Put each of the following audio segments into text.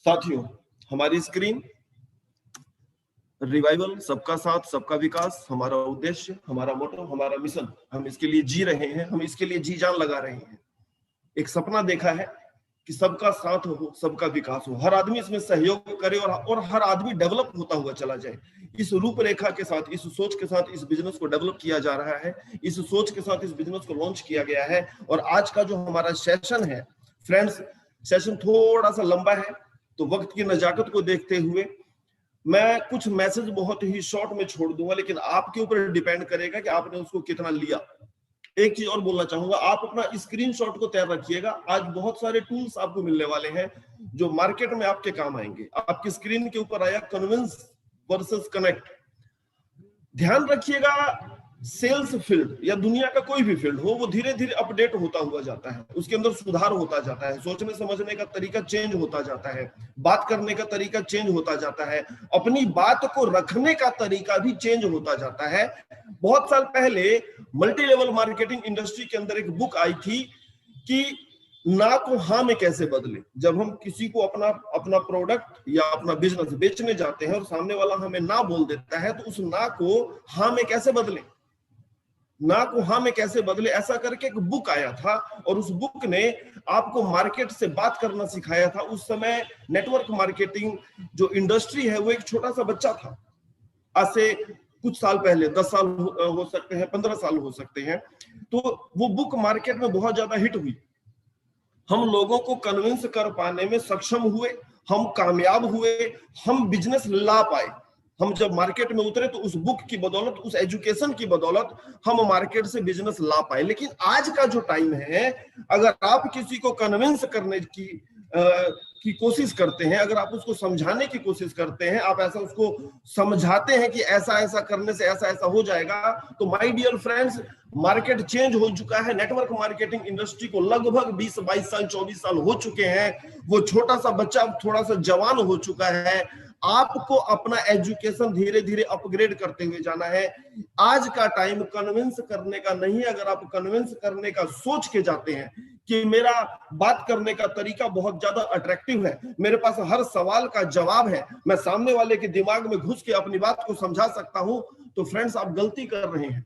साथियों, हमारी screen revival, सबका साथ सबका विकास, हमारा उद्देश्य, हमारा मोटो, हमारा मिशन। हम इसके लिए जी रहे हैं, हम इसके लिए जी जान लगा रहे हैं। एक सपना देखा है कि सबका साथ हो, सबका विकास हो, हर आदमी इसमें सहयोग करे और हर आदमी डेवलप होता हुआ चला जाए। इस रूपरेखा के साथ, इस सोच के साथ इस बिजनेस को डेवलप किया जा रहा है, इस सोच के साथ इस बिजनेस को लॉन्च किया गया है। और आज का जो हमारा सेशन है फ्रेंड्स, सेशन थोड़ा सा लंबा है, तो वक्त की नजाकत को देखते हुए मैं कुछ मैसेज बहुत ही शॉर्ट में छोड़ दूंगा, लेकिन आपके ऊपर डिपेंड करेगा कि आपने उसको कितना लिया। एक चीज और बोलना चाहूंगा, आप अपना स्क्रीनशॉट को तैयार रखिएगा। आज बहुत सारे टूल्स आपको मिलने वाले हैं जो मार्केट में आपके काम आएंगे। आपकी स्क्रीन के ऊपर आया कन्विंस वर्सेस कनेक्ट। ध्यान रखिएगा, सेल्स फील्ड या दुनिया का कोई भी फील्ड हो, वो धीरे धीरे अपडेट होता हुआ जाता है, उसके अंदर सुधार होता जाता है, सोचने समझने का तरीका चेंज होता जाता है, बात करने का तरीका चेंज होता जाता है, अपनी बात को रखने का तरीका भी चेंज होता जाता है। बहुत साल पहले मल्टी लेवल मार्केटिंग इंडस्ट्री के अंदर एक बुक आई थी कि ना को हाँ में कैसे बदले। जब हम किसी को अपना प्रोडक्ट या अपना बिजनेस बेचने जाते हैं और सामने वाला हमें ना बोल देता है, तो उस ना को हाँ में कैसे बदले, ना को हाँ में कैसे बदले, ऐसा करके एक बुक आया था। और उस बुक ने आपको मार्केट से बात करना सिखाया था। उस समय नेटवर्क मार्केटिंग जो इंडस्ट्री है वो एक छोटा सा बच्चा था। आज से कुछ साल पहले, 10 साल हो सकते हैं, 15 साल हो सकते हैं। तो वो बुक मार्केट में बहुत ज्यादा हिट हुई। हम लोगों को कन्विंस कर पाने में सक्षम हुए, हम कामयाब हुए, हम बिजनेस ला पाए। हम जब मार्केट में उतरे तो उस बुक की बदौलत, उस एजुकेशन की बदौलत हम मार्केट से बिजनेस ला पाए। लेकिन आज का जो टाइम है, अगर आप किसी को कन्विंस करने की कोशिश करते हैं, अगर आप उसको समझाने की कोशिश करते हैं, आप ऐसा उसको समझाते हैं कि ऐसा ऐसा करने से ऐसा ऐसा हो जाएगा, तो my dear friends, market change हो चुका है। नेटवर्क मार्केटिंग इंडस्ट्री को लगभग 20-22 साल 24 साल हो चुके हैं। वो छोटा सा बच्चा थोड़ा सा जवान हो चुका है। आपको अपना एजुकेशन धीरे धीरे अपग्रेड करते हुए जाना है। आज का टाइम कन्विंस करने का नहीं। अगर आप कन्विंस करने का सोच के जाते हैं कि मेरा बात करने का तरीका बहुत ज्यादा अट्रैक्टिव है, मेरे पास हर सवाल का जवाब है, मैं सामने वाले के दिमाग में घुस के अपनी बात को समझा सकता हूं, तो फ्रेंड्स आप गलती कर रहे हैं।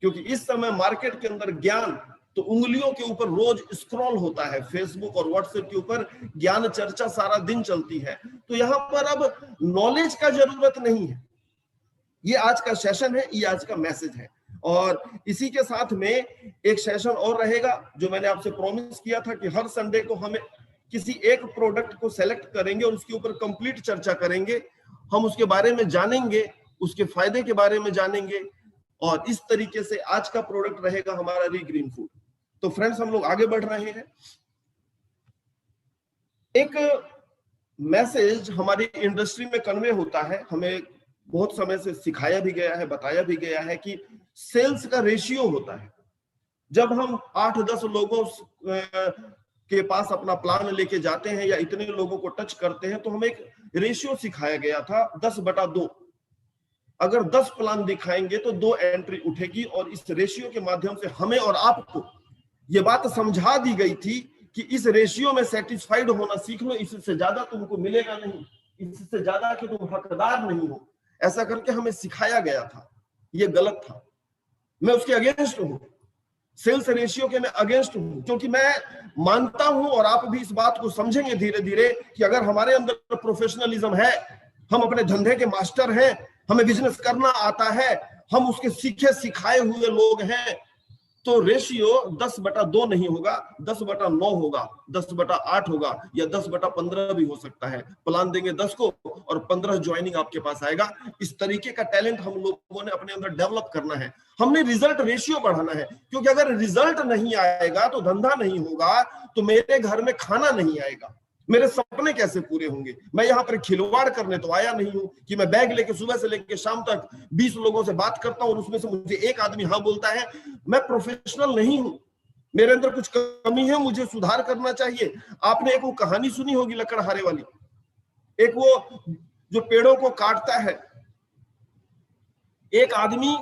क्योंकि इस समय मार्केट के अंदर ज्ञान तो उंगलियों के ऊपर रोज स्क्रॉल होता है, फेसबुक और व्हाट्सएप के ऊपर ज्ञान चर्चा सारा दिन चलती है। तो यहां पर अब नॉलेज का जरूरत नहीं है। ये आज का सेशन है, ये आज का मैसेज है। और इसी के साथ में एक सेशन और रहेगा जो मैंने आपसे प्रॉमिस किया था कि हर संडे को हमें किसी एक प्रोडक्ट को सेलेक्ट करेंगे और उसके ऊपर कंप्लीट चर्चा करेंगे। हम उसके बारे में जानेंगे, उसके फायदे के बारे में जानेंगे, और इस तरीके से आज का प्रोडक्ट रहेगा हमारा रीग्रीन फूड। तो फ्रेंड्स, हम लोग आगे बढ़ रहे हैं। एक मैसेज हमारी इंडस्ट्री में कन्वे होता है, हमें बहुत समय से सिखाया भी गया है, बताया भी गया है कि सेल्स का रेशियो होता है। जब हम 8-10 लोगों के पास अपना प्लान लेके जाते हैं या इतने लोगों को टच करते हैं, तो हमें एक रेशियो सिखाया गया था, 10/2। अगर 10 प्लान दिखाएंगे तो 2 एंट्री उठेगी। और इस रेशियो के माध्यम से हमें और आपको ये बात समझा दी गई थी कि इस रेशियो में सेटिस्फाइड होना सीख लो, इससे ज्यादा तुमको मिलेगा नहीं, इससे ज्यादा कि तुम हकदार नहीं हो। ऐसा करके हमें सिखाया गया था, ये गलत था। मैं उसके अगेंस्ट हूं, सेल्स रेशियो के मैं अगेंस्ट हूं, क्योंकि मैं मानता हूं और आप भी इस बात को समझेंगे धीरे धीरे कि अगर हमारे अंदर प्रोफेशनलिज्म है, हम अपने धंधे के मास्टर हैं, हमें बिजनेस करना आता है, हम उसके सीखे सिखाए हुए लोग हैं, तो रेशियो 10/2 नहीं होगा, 10/9 होगा, 10/8 होगा, या 10/15 भी हो सकता है। प्लान देंगे 10 को और 15 ज्वाइनिंग आपके पास आएगा। इस तरीके का टैलेंट हम लोगों ने अपने अंदर डेवलप करना है। हमने रिजल्ट रेशियो बढ़ाना है, क्योंकि अगर रिजल्ट नहीं आएगा तो धंधा नहीं होगा, तो मेरे घर में खाना नहीं आएगा, मेरे सपने कैसे पूरे होंगे। मैं यहाँ पर खिलवाड़ करने तो आया नहीं हूं कि मैं बैग लेके सुबह से लेके शाम तक 20 लोगों से बात करता हूं और उसमें से मुझे एक आदमी हाँ बोलता है। मैं प्रोफेशनल नहीं हूं, मेरे अंदर कुछ कमी है, मुझे सुधार करना चाहिए। आपने एक वो कहानी सुनी होगी लकड़हारे वाली, एक वो जो पेड़ों को काटता है। एक आदमी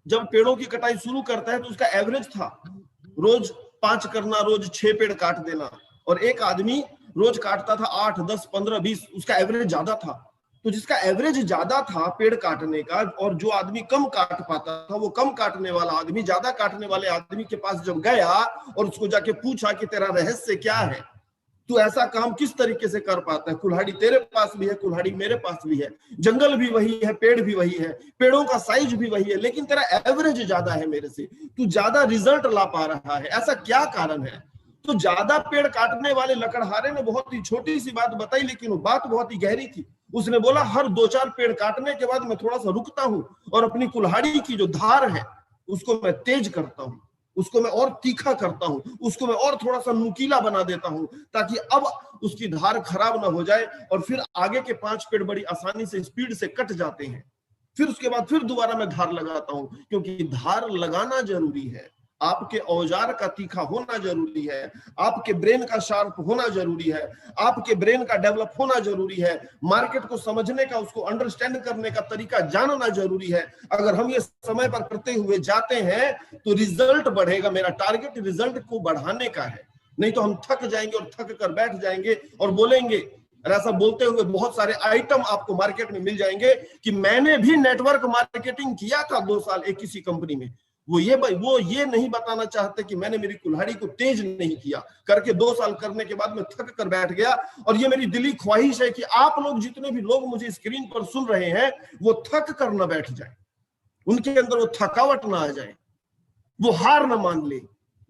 जब पेड़ों की कटाई शुरू करता है तो उसका एवरेज था रोज 5 करना, रोज 6 पेड़ काट देना। और एक आदमी रोज काटता था 8, 10, 15, 20, उसका एवरेज ज्यादा था। तो जिसका एवरेज ज्यादा था पेड़ काटने का, और जो आदमी कम काट पाता था, वो कम काटने वाला आदमी ज्यादा काटने वाले आदमी के पास जब गया और उसको जाके पूछा कि तेरा रहस्य क्या है, तू ऐसा काम किस तरीके से कर पाता है, कुल्हाड़ी तेरे पास भी है, कुल्हाड़ी मेरे पास भी है, जंगल भी वही है, पेड़ भी वही है, पेड़ों का साइज भी वही है, लेकिन तेरा एवरेज ज्यादा है मेरे से, तू ज्यादा रिजल्ट ला पा रहा है, ऐसा क्या कारण है? तो ज्यादा पेड़ काटने वाले लकड़हारे ने बहुत ही छोटी सी बात बताई, लेकिन वो बात बहुत ही गहरी थी। उसने बोला हर 2-4 पेड़ काटने के बाद मैं थोड़ा सा रुकता हूं और अपनी कुल्हाड़ी की जो धार है उसको मैं तेज करता हूं, उसको मैं और तीखा करता हूं, उसको मैं और थोड़ा सा नुकीला बना देता हूं, ताकि अब उसकी धार खराब ना हो जाए, और फिर आगे के 5 पेड़ बड़ी आसानी से स्पीड से कट जाते हैं। फिर उसके बाद फिर दोबारा मैं धार लगाता हूं, क्योंकि धार लगाना जरूरी है, आपके औजार का तीखा होना जरूरी है, आपके ब्रेन का शार्प होना जरूरी है, आपके ब्रेन का डेवलप होना जरूरी है, मार्केट को समझने का, उसको अंडरस्टैंड करने का तरीका जानना जरूरी है। अगर हम ये समय पर करते हुए जाते हैं तो रिजल्ट बढ़ेगा। मेरा टारगेट रिजल्ट को बढ़ाने का है, नहीं तो हम थक जाएंगे और थक कर बैठ जाएंगे और बोलेंगे, और ऐसा बोलते हुए बहुत सारे आइटम आपको मार्केट में मिल जाएंगे कि मैंने भी नेटवर्क मार्केटिंग किया था 2 साल एक किसी कंपनी में। वो ये नहीं बताना चाहते कि मैंने मेरी कुल्हाड़ी को तेज नहीं किया, करके 2 साल करने के बाद मैं थक कर बैठ गया। और ये मेरी दिली ख्वाहिश है कि आप लोग, जितने भी लोग मुझे स्क्रीन पर सुन रहे हैं, वो थक कर न बैठ जाए, उनके अंदर वो थकावट ना आ जाए, वो हार न मान ले।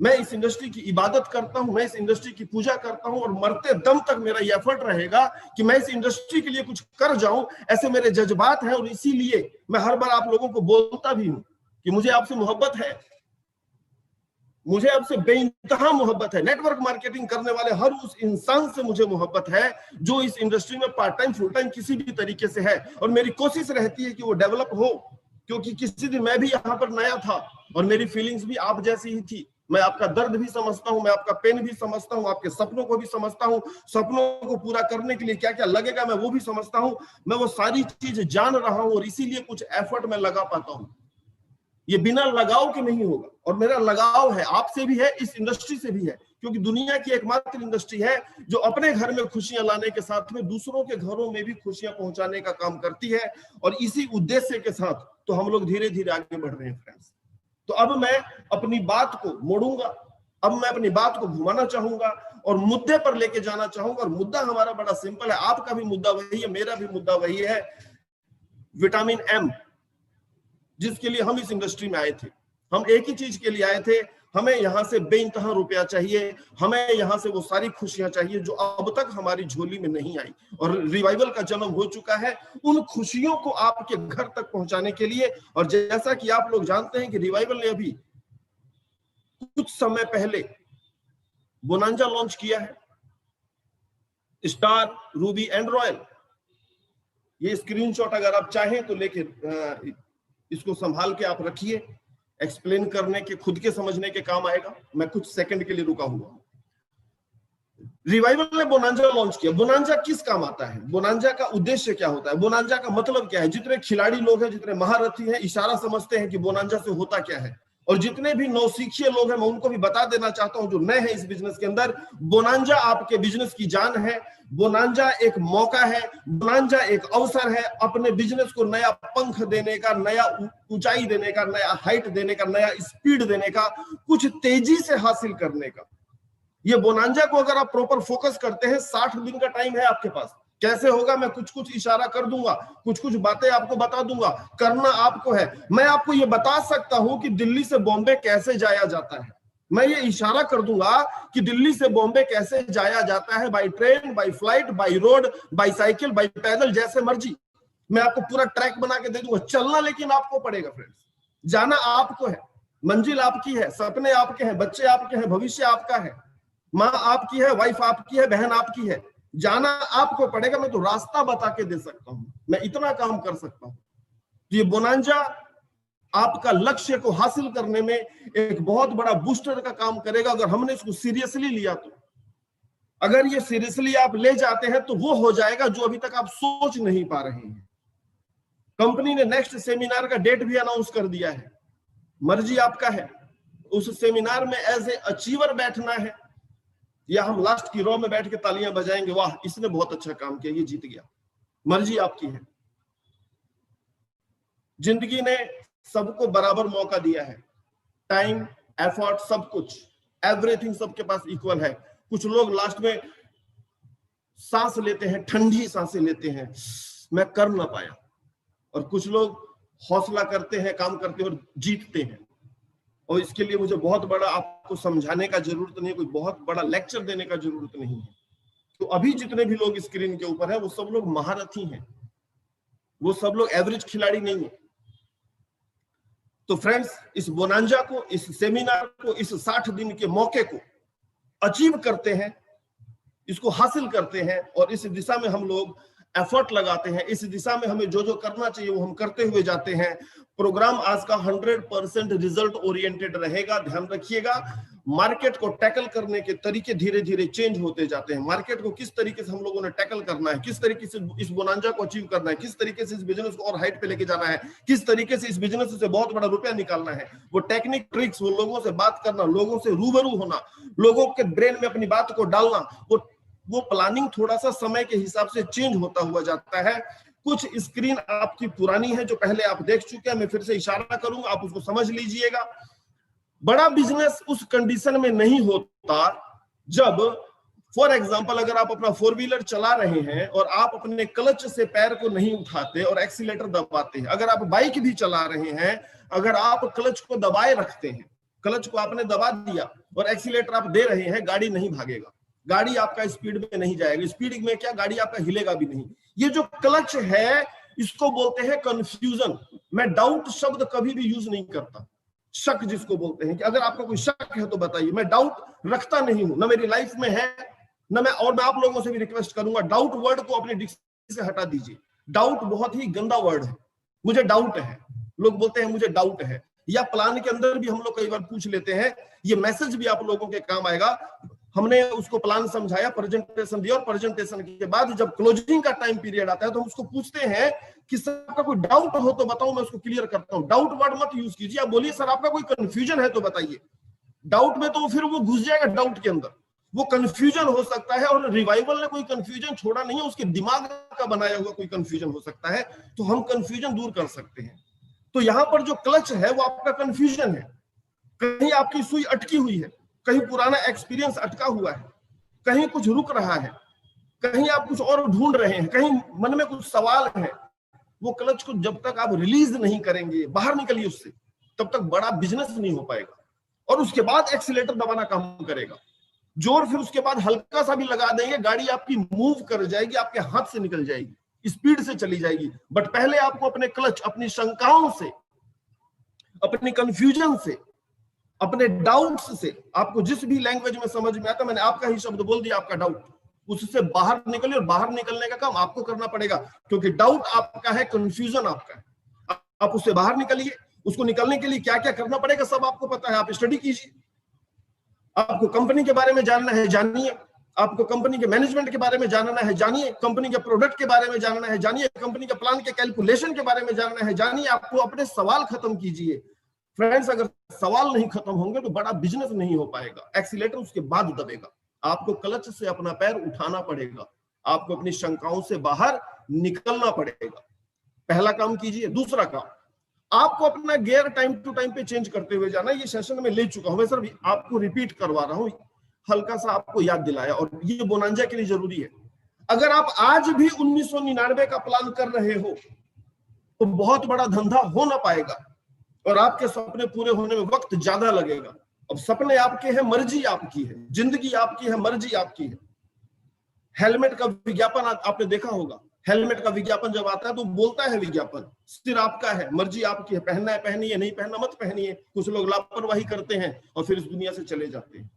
मैं इस इंडस्ट्री की इबादत करता हूं, मैं इस इंडस्ट्री की पूजा करता हूं, और मरते दम तक मेरा ये एफर्ट रहेगा कि मैं इस इंडस्ट्री के लिए कुछ कर जाऊं। ऐसे मेरे जज्बात हैं, और इसीलिए मैं हर बार आप लोगों को बोलता भी हूं कि मुझे आपसे मोहब्बत है, मुझे आपसे बेइंतहा मोहब्बत है। नेटवर्क मार्केटिंग करने वाले हर उस इंसान से मुझे मोहब्बत है जो इस इंडस्ट्री में पार्ट टाइम, फुल टाइम किसी भी तरीके से है, और मेरी कोशिश रहती है कि वो डेवलप हो, क्योंकि किसी दिन मैं भी यहाँ पर नया था और मेरी फीलिंग्स भी आप जैसी ही थी। मैं आपका दर्द भी समझता हूं, मैं आपका पेन भी समझता हूं, आपके सपनों को भी समझता हूं, सपनों को पूरा करने के लिए क्या क्या लगेगा मैं वो भी समझता हूं। मैं वो सारी चीजें जान रहा हूं, और इसीलिए कुछ एफर्ट में लगा पाता हूं। ये बिना लगाव के नहीं होगा, और मेरा लगाव है, आपसे भी है, इस इंडस्ट्री से भी है, क्योंकि दुनिया की एकमात्र इंडस्ट्री है जो अपने घर में खुशियां लाने के साथ में दूसरों के घरों में भी खुशियां पहुंचाने का काम करती है। और इसी उद्देश्य के साथ तो हम लोग धीरे धीरे आगे बढ़ रहे हैं फ्रेंड्स। तो अब मैं अपनी बात को मोड़ूंगा, अब मैं अपनी बात को घुमाना चाहूंगा और मुद्दे पर लेके जाना चाहूंगा। और मुद्दा हमारा बड़ा सिंपल है, आपका भी मुद्दा वही है, मेरा भी मुद्दा वही है, विटामिन एम, जिसके लिए हम इस इंडस्ट्री में आए थे। हम एक ही चीज के लिए आए थे, हमें यहां से बेइंतहा रुपया चाहिए, हमें यहां से वो सारी खुशियां चाहिए जो अब तक हमारी झोली में नहीं आई। और रिवाइवल का जन्म हो चुका है उन खुशियों को आपके घर तक पहुंचाने के लिए। और जैसा कि आप लोग जानते हैं कि रिवाइवल ने अभी कुछ समय पहले बोनांजा लॉन्च किया है, स्टार, रूबी एंड रॉयल। ये स्क्रीनशॉट अगर आप चाहें तो लेके इसको संभाल के आप रखिए, एक्सप्लेन करने के, खुद के समझने के काम आएगा। मैं कुछ सेकंड के लिए रुका हुआ। रिवाइवल ने बोनांजा लॉन्च किया। बोनांजा किस काम आता है, बोनांजा का उद्देश्य क्या होता है, बोनांजा का मतलब क्या है? जितने खिलाड़ी लोग हैं, जितने महारथी हैं, इशारा समझते हैं कि बोनांजा से होता क्या है। और जितने भी नौसिखिए लोग हैं, मैं उनको भी बता देना चाहता हूं जो नए हैं इस बिजनेस के अंदर, बोनांजा आपके बिजनेस की जान है, बोनांजा एक मौका है, बोनांजा एक अवसर है अपने बिजनेस को नया पंख देने का, नया ऊंचाई देने का, नया हाइट देने का, नया स्पीड देने का, कुछ तेजी से हासिल करने का। ये बोनांजा को अगर आप प्रॉपर फोकस करते हैं, 60 दिन का टाइम है आपके पास। कैसे होगा मैं कुछ कुछ इशारा कर दूंगा, कुछ कुछ बातें आपको बता दूंगा, करना आपको है। मैं आपको ये बता सकता हूं कि दिल्ली से बॉम्बे कैसे जाया जाता है, मैं ये इशारा कर दूंगा कि दिल्ली से बॉम्बे कैसे जाया जाता है, by train, by flight, by road, by cycle, by पैदल, जैसे मर्जी। मैं आपको पूरा ट्रैक बना के दे दूंगा। चलना लेकिन आपको पड़ेगा फ्रेंड्स, जाना आपको है, मंजिल आपकी है, सपने आपके हैं, बच्चे आपके हैं, भविष्य आपका है, माँ आपकी है, वाइफ आपकी है, बहन आपकी है, जाना आपको पड़ेगा। मैं तो रास्ता बता के दे सकता हूं, मैं इतना काम कर सकता हूं। तो ये बोनांजा आपका लक्ष्य को हासिल करने में एक बहुत बड़ा बूस्टर का काम करेगा, अगर हमने इसको सीरियसली लिया तो। अगर ये सीरियसली आप ले जाते हैं तो वो हो जाएगा जो अभी तक आप सोच नहीं पा रहे हैं। कंपनी ने नेक्स्ट सेमिनार का डेट भी अनाउंस कर दिया है, मर्जी आपका है। उस सेमिनार में एज ए अचीवर बैठना है, या हम लास्ट की रो में बैठ के तालियां बजाएंगे, वाह इसने बहुत अच्छा काम किया, ये जीत गया। मर्जी आपकी है। जिंदगी ने सबको बराबर मौका दिया है, टाइम, एफर्ट, सब कुछ, एवरीथिंग सबके पास इक्वल है। कुछ लोग लास्ट में सांस लेते हैं, ठंडी सांसें लेते हैं, मैं कर ना पाया, और कुछ लोग हौसला करते हैं, काम करते हैं और जीतते हैं। और इसके लिए मुझे बहुत बड़ा आपको समझाने का जरूरत नहीं है, कोई बहुत बड़ा लेक्चर देने का जरूरत नहीं है। तो अभी जितने भी लोग स्क्रीन के ऊपर है वो सब लोग महारथी हैं, वो सब लोग एवरेज खिलाड़ी नहीं है। तो फ्रेंड्स, इस बोनांजा को, इस सेमिनार को, इस 60 दिन के मौके को अचीव करते हैं, इसको हासिल करते हैं, और इस दिशा में हम लोग एफर्ट लगाते हैं। इस दिशा में हमें जो जो करना चाहिए वो हम करते हुए जाते हैं। प्रोग्राम आज का 100% रिजल्ट ओरिएंटेड रहेगा। ध्यान रखिएगा, मार्केट को टैकल करने के तरीके धीरे धीरे चेंज होते जाते हैं। मार्केट को किस तरीके से हम लोगों ने टैकल करना है, किस तरीके से इस बोनांजा को अचीव करना है, किस तरीके से इस बिजनेस को और हाइट पे लेके जाना है, किस तरीके से इस बिजनेस से बहुत बड़ा रुपया निकालना है, वो टेक्निक, ट्रिक्स, वो लोगों से बात करना, लोगों से रूबरू होना, लोगों के ब्रेन में अपनी बात को डालना, वो प्लानिंग थोड़ा सा समय के हिसाब से चेंज होता हुआ जाता है। कुछ स्क्रीन आपकी पुरानी है जो पहले आप देख चुके हैं, मैं फिर से इशारा करूंगा, आप उसको समझ लीजिएगा। बड़ा बिजनेस उस कंडीशन में नहीं होता जब, फॉर एग्जांपल, अगर आप अपना 4 व्हीलर चला रहे हैं और आप अपने क्लच से पैर को नहीं उठाते और एक्सीलेटर दबाते हैं, अगर आप बाइक भी चला रहे हैं, अगर आप क्लच को दबाए रखते हैं, क्लच को आपने दबा दिया और एक्सीलेटर आप दे रहे हैं, गाड़ी नहीं भागेगा, गाड़ी आपका स्पीड में नहीं जाएगा। स्पीड में क्या, गाड़ी आपका हिलेगा भी नहीं। ये जो क्लच है इसको बोलते हैं कंफ्यूजन। मैं डाउट शब्द कभी भी यूज नहीं करता, शक जिसको बोलते हैं, कि अगर आपका कोई शक है तो बताइए। मैं डाउट रखता नहीं हूं, ना मेरी लाइफ में है, ना मैं, और मैं आप लोगों से भी रिक्वेस्ट करूंगा, डाउट वर्ड को अपने डिक्शनरी से हटा दीजिए। डाउट बहुत ही गंदा वर्ड है। मुझे डाउट है, लोग बोलते हैं मुझे डाउट है, या प्लान के अंदर भी हम लोग कई बार पूछ लेते हैं। ये मैसेज भी आप लोगों के काम आएगा। हमने उसको प्लान समझाया, प्रेजेंटेशन दिया, और प्रेजेंटेशन के बाद जब क्लोजिंग का टाइम पीरियड आता है तो हम उसको पूछते हैं कि सर आपका कोई डाउट हो तो बताओ, मैं उसको क्लियर करता हूं। डाउट वर्ड मत यूज कीजिए, आप बोलिए सर आपका कोई कंफ्यूजन है तो बताइए। डाउट में तो फिर वो घुस जाएगा डाउट के अंदर, वो कंफ्यूजन हो सकता है, और रिवाइवल ने कोई कंफ्यूजन छोड़ा नहीं है, उसके दिमाग का बनाया हुआ कोई कंफ्यूजन हो सकता है, तो हम कंफ्यूजन दूर कर सकते हैं। तो यहां पर जो क्लच है वो आपका कंफ्यूजन है, कहीं आपकी सुई अटकी हुई है, कहीं पुराना एक्सपीरियंस अटका हुआ है, कहीं कुछ रुक रहा है, कहीं आप कुछ और ढूंढ रहे हैं, कहीं मन में कुछ सवाल है। वो क्लच को जब तक आप रिलीज नहीं करेंगे, बाहर निकलिए उससे, तब तक बड़ा बिजनेस नहीं हो पाएगा। और उसके बाद एक्सीलेटर दबाना काम करेगा, जोर फिर उसके बाद हल्का सा भी लगा देंगे, गाड़ी आपकी मूव कर जाएगी, आपके हाथ से निकल जाएगी, स्पीड से चली जाएगी। बट पहले आपको अपने क्लच, अपनी शंकाओं से, अपनी कंफ्यूजन से, अपने डाउट्स से, आपको जिस भी लैंग्वेज में समझ में आता, मैंने आपका ही शब्द बोल दिया, आपका डाउट, उससे बाहर निकलिए। और बाहर निकलने का काम आपको करना पड़ेगा, क्योंकि डाउट आपका है, कंफ्यूजन आपका है। आप उससे बाहर निकलिए। उसको निकलने के लिए क्या क्या करना पड़ेगा सब आपको पता है, आप स्टडी कीजिए। आपको कंपनी के बारे में जानना है, जानिए। आपको कंपनी के मैनेजमेंट के बारे में जानना है, जानिए। कंपनी के प्रोडक्ट के बारे में जानना है, जानिए। कंपनी के प्लान के कैलकुलेशन के बारे में जानना है, जानिए। आपको अपने सवाल खत्म कीजिए। फ्रेंड्स, अगर सवाल नहीं खत्म होंगे तो बड़ा बिजनेस नहीं हो पाएगा। एक्सीलेटर उसके बाद दबेगा, आपको क्लच से अपना पैर उठाना पड़ेगा, आपको अपनी शंकाओं से बाहर निकलना पड़ेगा। पहला काम कीजिए। दूसरा काम, आपको अपना गियर टाइम टू टाइम पे चेंज करते हुए जाना। ये सेशन में ले चुका हूं मैं सर, आपको रिपीट करवा रहा हूं, हल्का सा आपको याद दिलाया, और ये बोनांजा के लिए जरूरी है। अगर आप आज भी 1999 का प्लान कर रहे हो तो बहुत बड़ा धंधा हो ना पाएगा, और आपके सपने पूरे होने में वक्त ज्यादा लगेगा। अब सपने आपके हैं, मर्जी आपकी है, जिंदगी आपकी है, मर्जी आपकी है। हेलमेट का विज्ञापन आपने देखा होगा, हेलमेट का विज्ञापन जब आता है तो बोलता है विज्ञापन, सिर आपका है, मर्जी आपकी है, पहनना है पहनिए, नहीं पहनना मत पहनिए। कुछ लोग लापरवाही करते हैं और फिर इस दुनिया से चले जाते हैं।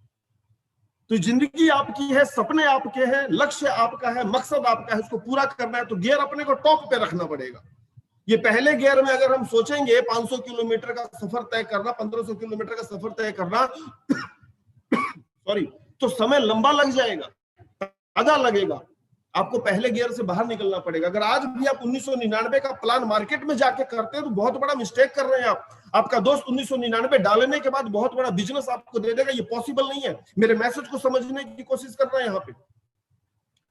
तो जिंदगी आपकी है, सपने आपके हैं, लक्ष्य आपका है, मकसद आपका है, उसको पूरा करना है तो गियर अपने को टॉप पे रखना पड़ेगा। ये पहले गियर में अगर हम सोचेंगे 500 किलोमीटर का सफर तय करना, 1500 किलोमीटर का सफर तय करना सॉरी, तो समय लंबा लग जाएगा, ज्यादा लगेगा। आपको पहले गियर से बाहर निकलना पड़ेगा। अगर आज भी आप 1999 का प्लान मार्केट में जाके करते हैं तो बहुत बड़ा मिस्टेक कर रहे हैं आप। आपका दोस्त 1999 डालने के बाद बहुत बड़ा बिजनेस आपको दे देगा, ये पॉसिबल नहीं है। मेरे मैसेज को समझने की कोशिश कर रहे हैं यहाँ पे,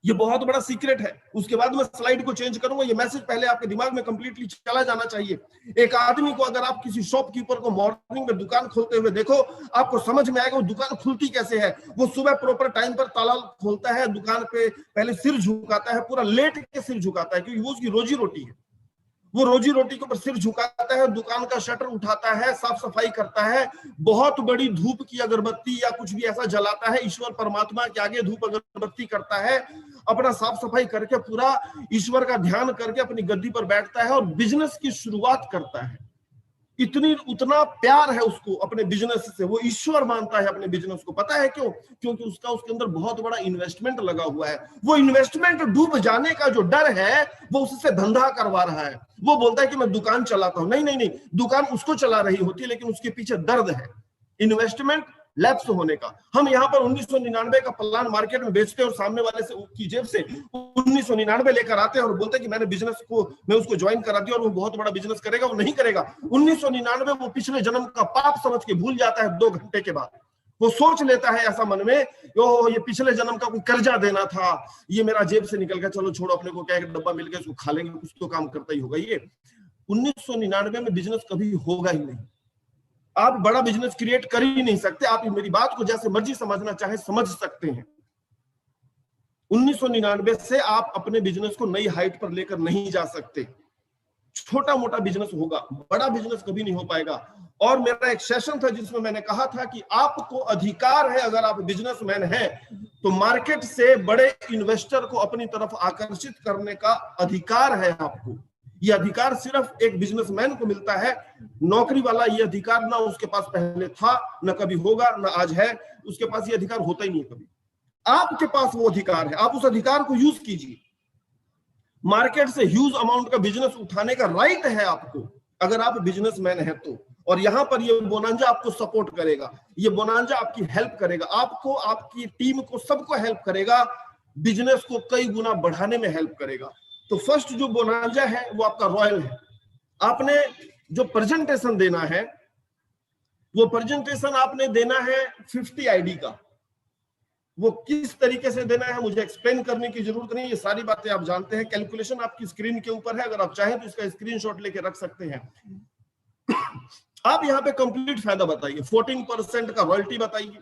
ये बहुत बड़ा सीक्रेट है। उसके बाद मैं स्लाइड को चेंज करूंगा, ये मैसेज पहले आपके दिमाग में कंप्लीटली चला जाना चाहिए। एक आदमी को अगर आप किसी शॉपकीपर को मॉर्निंग में दुकान खोलते हुए देखो, आपको समझ में आएगा वो दुकान खुलती कैसे है। वो सुबह प्रॉपर टाइम पर ताला खोलता है, दुकान पे पहले सिर झुकाता है, पूरा लेट के सिर झुकाता है, क्योंकि वो उसकी रोजी रोटी है। वो रोजी रोटी के ऊपर सिर झुकाता है, दुकान का शटर उठाता है, साफ सफाई करता है, बहुत बड़ी धूप की अगरबत्ती या कुछ भी ऐसा जलाता है, ईश्वर परमात्मा के आगे धूप अगरबत्ती करता है, अपना साफ सफाई करके पूरा ईश्वर का ध्यान करके अपनी गद्दी पर बैठता है और बिजनेस की शुरुआत करता है। उतना प्यार है उसको अपने बिजनेस से, वो ईश्वर मानता है अपने बिजनेस को। पता है क्यों? क्योंकि उसके अंदर बहुत बड़ा इन्वेस्टमेंट लगा हुआ है। वो इन्वेस्टमेंट डूब जाने का जो डर है, वो उससे धंधा करवा रहा है। वो बोलता है कि मैं दुकान चलाता हूं। नहीं नहीं नहीं, दुकान उसको चला रही होती है, लेकिन उसके पीछे दर्द है, इन्वेस्टमेंट लैप्स होने का। हम यहाँ पर 1999 का प्लान मार्केट में बेचते हैं और सामने वाले से की जेब से 1999 लेकर आते हैं और बोलते हैं कि मैंने बिजनेस को, मैं उसको ज्वाइन करा दिया और वो बहुत बड़ा बिजनेस करेगा। वो नहीं करेगा। 1999 वो पिछले जन्म का पाप समझ के भूल जाता है 2 घंटे के बाद। वो सोच लेता है ऐसा मन में, ये पिछले जन्म का कोई कर्जा देना था, ये मेरा जेब से निकल गया, चलो छोड़ो, अपने को क्या एक डब्बा मिल गया, उसको खा लेंगे, कुछ तो काम करता ही होगा। ये 1999 में बिजनेस कभी होगा ही नहीं। आप बड़ा बिजनेस क्रिएट कर ही नहीं सकते। आप मेरी बात को जैसे मर्जी समझना चाहे समझ सकते हैं। 1999 से आप अपने बिजनेस को नई हाइट पर लेकर नहीं जा सकते। छोटा मोटा बिजनेस होगा, बड़ा बिजनेस कभी नहीं हो पाएगा। और मेरा एक सेशन था जिसमें मैंने कहा था कि आपको अधिकार है, अगर आप बिजनेसमैन हैं तो मार्केट से बड़े इन्वेस्टर को अपनी तरफ आकर्षित करने का अधिकार है आपको। ये अधिकार सिर्फ एक बिजनेसमैन को मिलता है। नौकरी वाला ये अधिकार ना उसके पास पहले था, ना कभी होगा, ना आज है। उसके पास ये अधिकार होता ही नहीं कभी। आपके पास वो अधिकार है, आप उस अधिकार को यूज कीजिए। मार्केट से ह्यूज अमाउंट का बिजनेस उठाने का राइट है आपको, अगर आप बिजनेसमैन हैं तो। और यहां पर ये बोनांजा आपको सपोर्ट करेगा, ये बोनांजा आपकी हेल्प करेगा, आपको, आपकी टीम को, सबको हेल्प करेगा, बिजनेस को कई गुना बढ़ाने में हेल्प करेगा। तो फर्स्ट जो बोनांजा है वो आपका रॉयल है। आपने जो प्रेजेंटेशन देना है, वो प्रेजेंटेशन आपने देना है 50 आईडी का। वो किस तरीके से देना है मुझे एक्सप्लेन करने की जरूरत नहीं, ये सारी बातें आप जानते हैं। कैलकुलेशन आपकी स्क्रीन के ऊपर है, अगर आप चाहें तो इसका स्क्रीनशॉट लेके रख सकते हैं। आप यहाँ पे कंप्लीट फायदा बताइए, 14% का रॉयल्टी बताइए,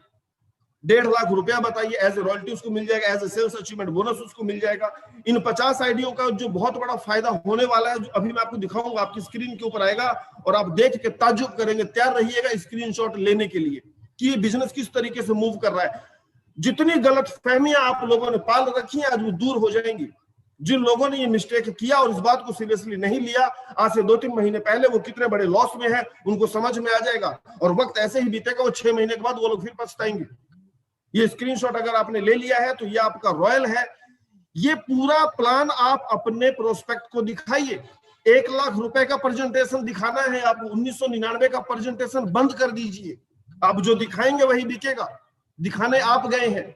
1.5 लाख रुपया बताइए, एज ए रॉयल्टी उसको मिल जाएगा, as a sales achievement bonus उसको मिल जाएगा। इन 50 आईडियों का जो बहुत बड़ा फायदा होने वाला है, जो अभी मैं आपको दिखाऊंगा, आपकी स्क्रीन के ऊपर आएगा और आप देख के ताज्जुब करेंगे। तैयार रहिएगा स्क्रीनशॉट लेने के लिए कि ये बिजनेस किस तरीके से मूव कर रहा है। जितनी गलत फहमियां आप लोगों ने पाल रखी हैं, आज वो दूर हो जाएंगी। जिन लोगों ने ये मिस्टेक किया और इस बात को सीरियसली नहीं लिया, आज से 2-3 महीने पहले वो कितने बड़े लॉस में है, उनको समझ में आ जाएगा। और वक्त ऐसे ही बीतेगा, वो 6 महीने के बाद वो लोग फिर पछताएंगे। ये स्क्रीनशॉट अगर आपने ले लिया है तो ये आपका रॉयल है। ये पूरा प्लान आप अपने प्रोस्पेक्ट को दिखाइए। 1 लाख रुपए का प्रेजेंटेशन दिखाना है, आप 1999 का प्रेजेंटेशन बंद कर दीजिए। आप जो दिखाएंगे वही बिकेगा। दिखाने आप गए हैं,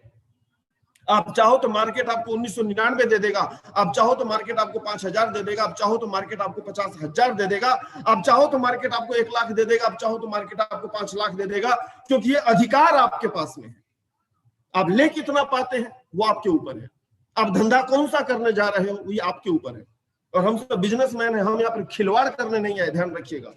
आप चाहो तो मार्केट आपको 1999 दे देगा, आप चाहो तो मार्केट आपको 5000 दे देगा, आप चाहो तो मार्केट आपको 50,000 दे देगा, आप चाहो तो मार्केट आपको 1 लाख दे देगा, आप चाहो तो मार्केट आपको 5 लाख दे देगा, क्योंकि ये अधिकार आपके पास में है। आप ले कितना पाते हैं वो आपके ऊपर है। आप धंधा कौन सा करने जा रहे हो ये आपके ऊपर है। और हम सब बिजनेसमैन हैं, हम यहाँ पर खिलवाड़ करने नहीं आए, ध्यान रखिएगा।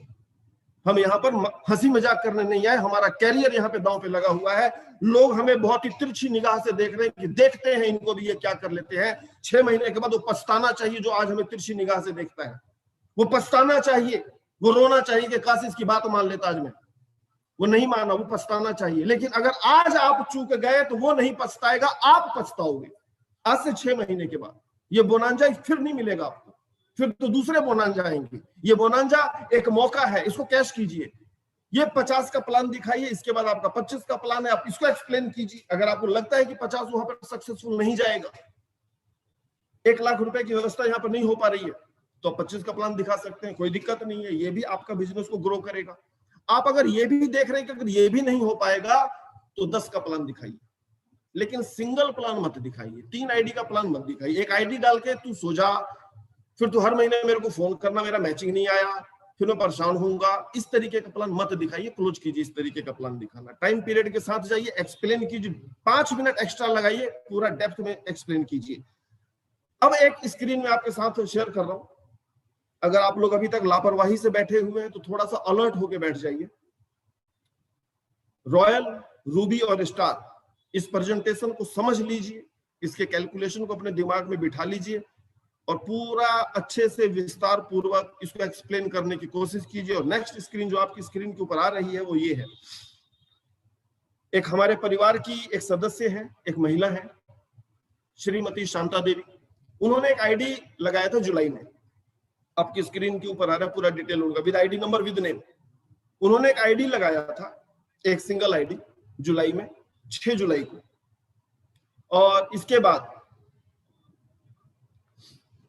हम यहाँ पर हंसी मजाक करने नहीं आए, हमारा कैरियर यहाँ पे दांव पे लगा हुआ है। लोग हमें बहुत ही तिरछी निगाह से देख रहे हैं कि देखते हैं इनको भी, ये क्या कर लेते हैं। 6 महीने के बाद वो पछताना चाहिए जो आज हमें तिरछी निगाह से देखता है। वो पछताना चाहिए, वो रोना चाहिए कि काश इसकी बात मान लेता आज मैं। वो नहीं माना, वो पछताना चाहिए। लेकिन अगर आज आप चूक गए तो वो नहीं पछताएगा, आप पछताओगे। आज से 6 महीने के बाद ये बोनांजा फिर नहीं मिलेगा आपको, फिर तो दूसरे बोनांजा आएंगे। ये बोनांजा एक मौका है, इसको कैश कीजिए। ये 50 का प्लान दिखाइए, इसके बाद आपका 25 का प्लान है, आप इसको एक्सप्लेन कीजिए। अगर आपको लगता है कि 50 वहां पर सक्सेसफुल नहीं जाएगा, 1 लाख रुपए की व्यवस्था यहाँ पर नहीं हो पा रही है, तो 25 का प्लान दिखा सकते हैं, कोई दिक्कत नहीं है। ये भी आपका बिजनेस को ग्रो करेगा। आप अगर ये भी देख रहे हैं कि अगर ये भी नहीं हो पाएगा तो 10 का प्लान दिखाइए। लेकिन सिंगल प्लान मत दिखाइए, 3 आईडी का प्लान मत दिखाइए। एक आईडी डाल के तू सो जा, फिर तू हर महीने मेरे को फोन करना, मेरा मैचिंग नहीं आया, फिर मैं परेशान होऊंगा। इस तरीके का प्लान मत दिखाइए, क्लोज कीजिए। इस तरीके का प्लान दिखाना, टाइम पीरियड के साथ जाइए, एक्सप्लेन कीजिए, 5 मिनट एक्स्ट्रा लगाइए, पूरा डेप्थ में एक्सप्लेन कीजिए। अब एक स्क्रीन में आपके साथ शेयर कर रहा हूं, अगर आप लोग अभी तक लापरवाही से बैठे हुए हैं तो थोड़ा सा अलर्ट होके बैठ जाइए। रॉयल, रूबी और स्टार, इस प्रेजेंटेशन को समझ लीजिए, इसके कैलकुलेशन को अपने दिमाग में बिठा लीजिए और पूरा अच्छे से विस्तार पूर्वक इसको एक्सप्लेन करने की कोशिश कीजिए। और नेक्स्ट स्क्रीन जो आपकी स्क्रीन के ऊपर आ रही है वो ये है। एक हमारे परिवार की एक सदस्य है, एक महिला है, श्रीमती शांता देवी। उन्होंने एक आईडी लगाया था जुलाई में, आपकी स्क्रीन के ऊपर आ रहा है पूरा डिटेल उनका, with ID number with name. उन्होंने एक आईडी लगाया था, एक सिंगल आईडी, जुलाई में, 6 जुलाई को। और इसके बाद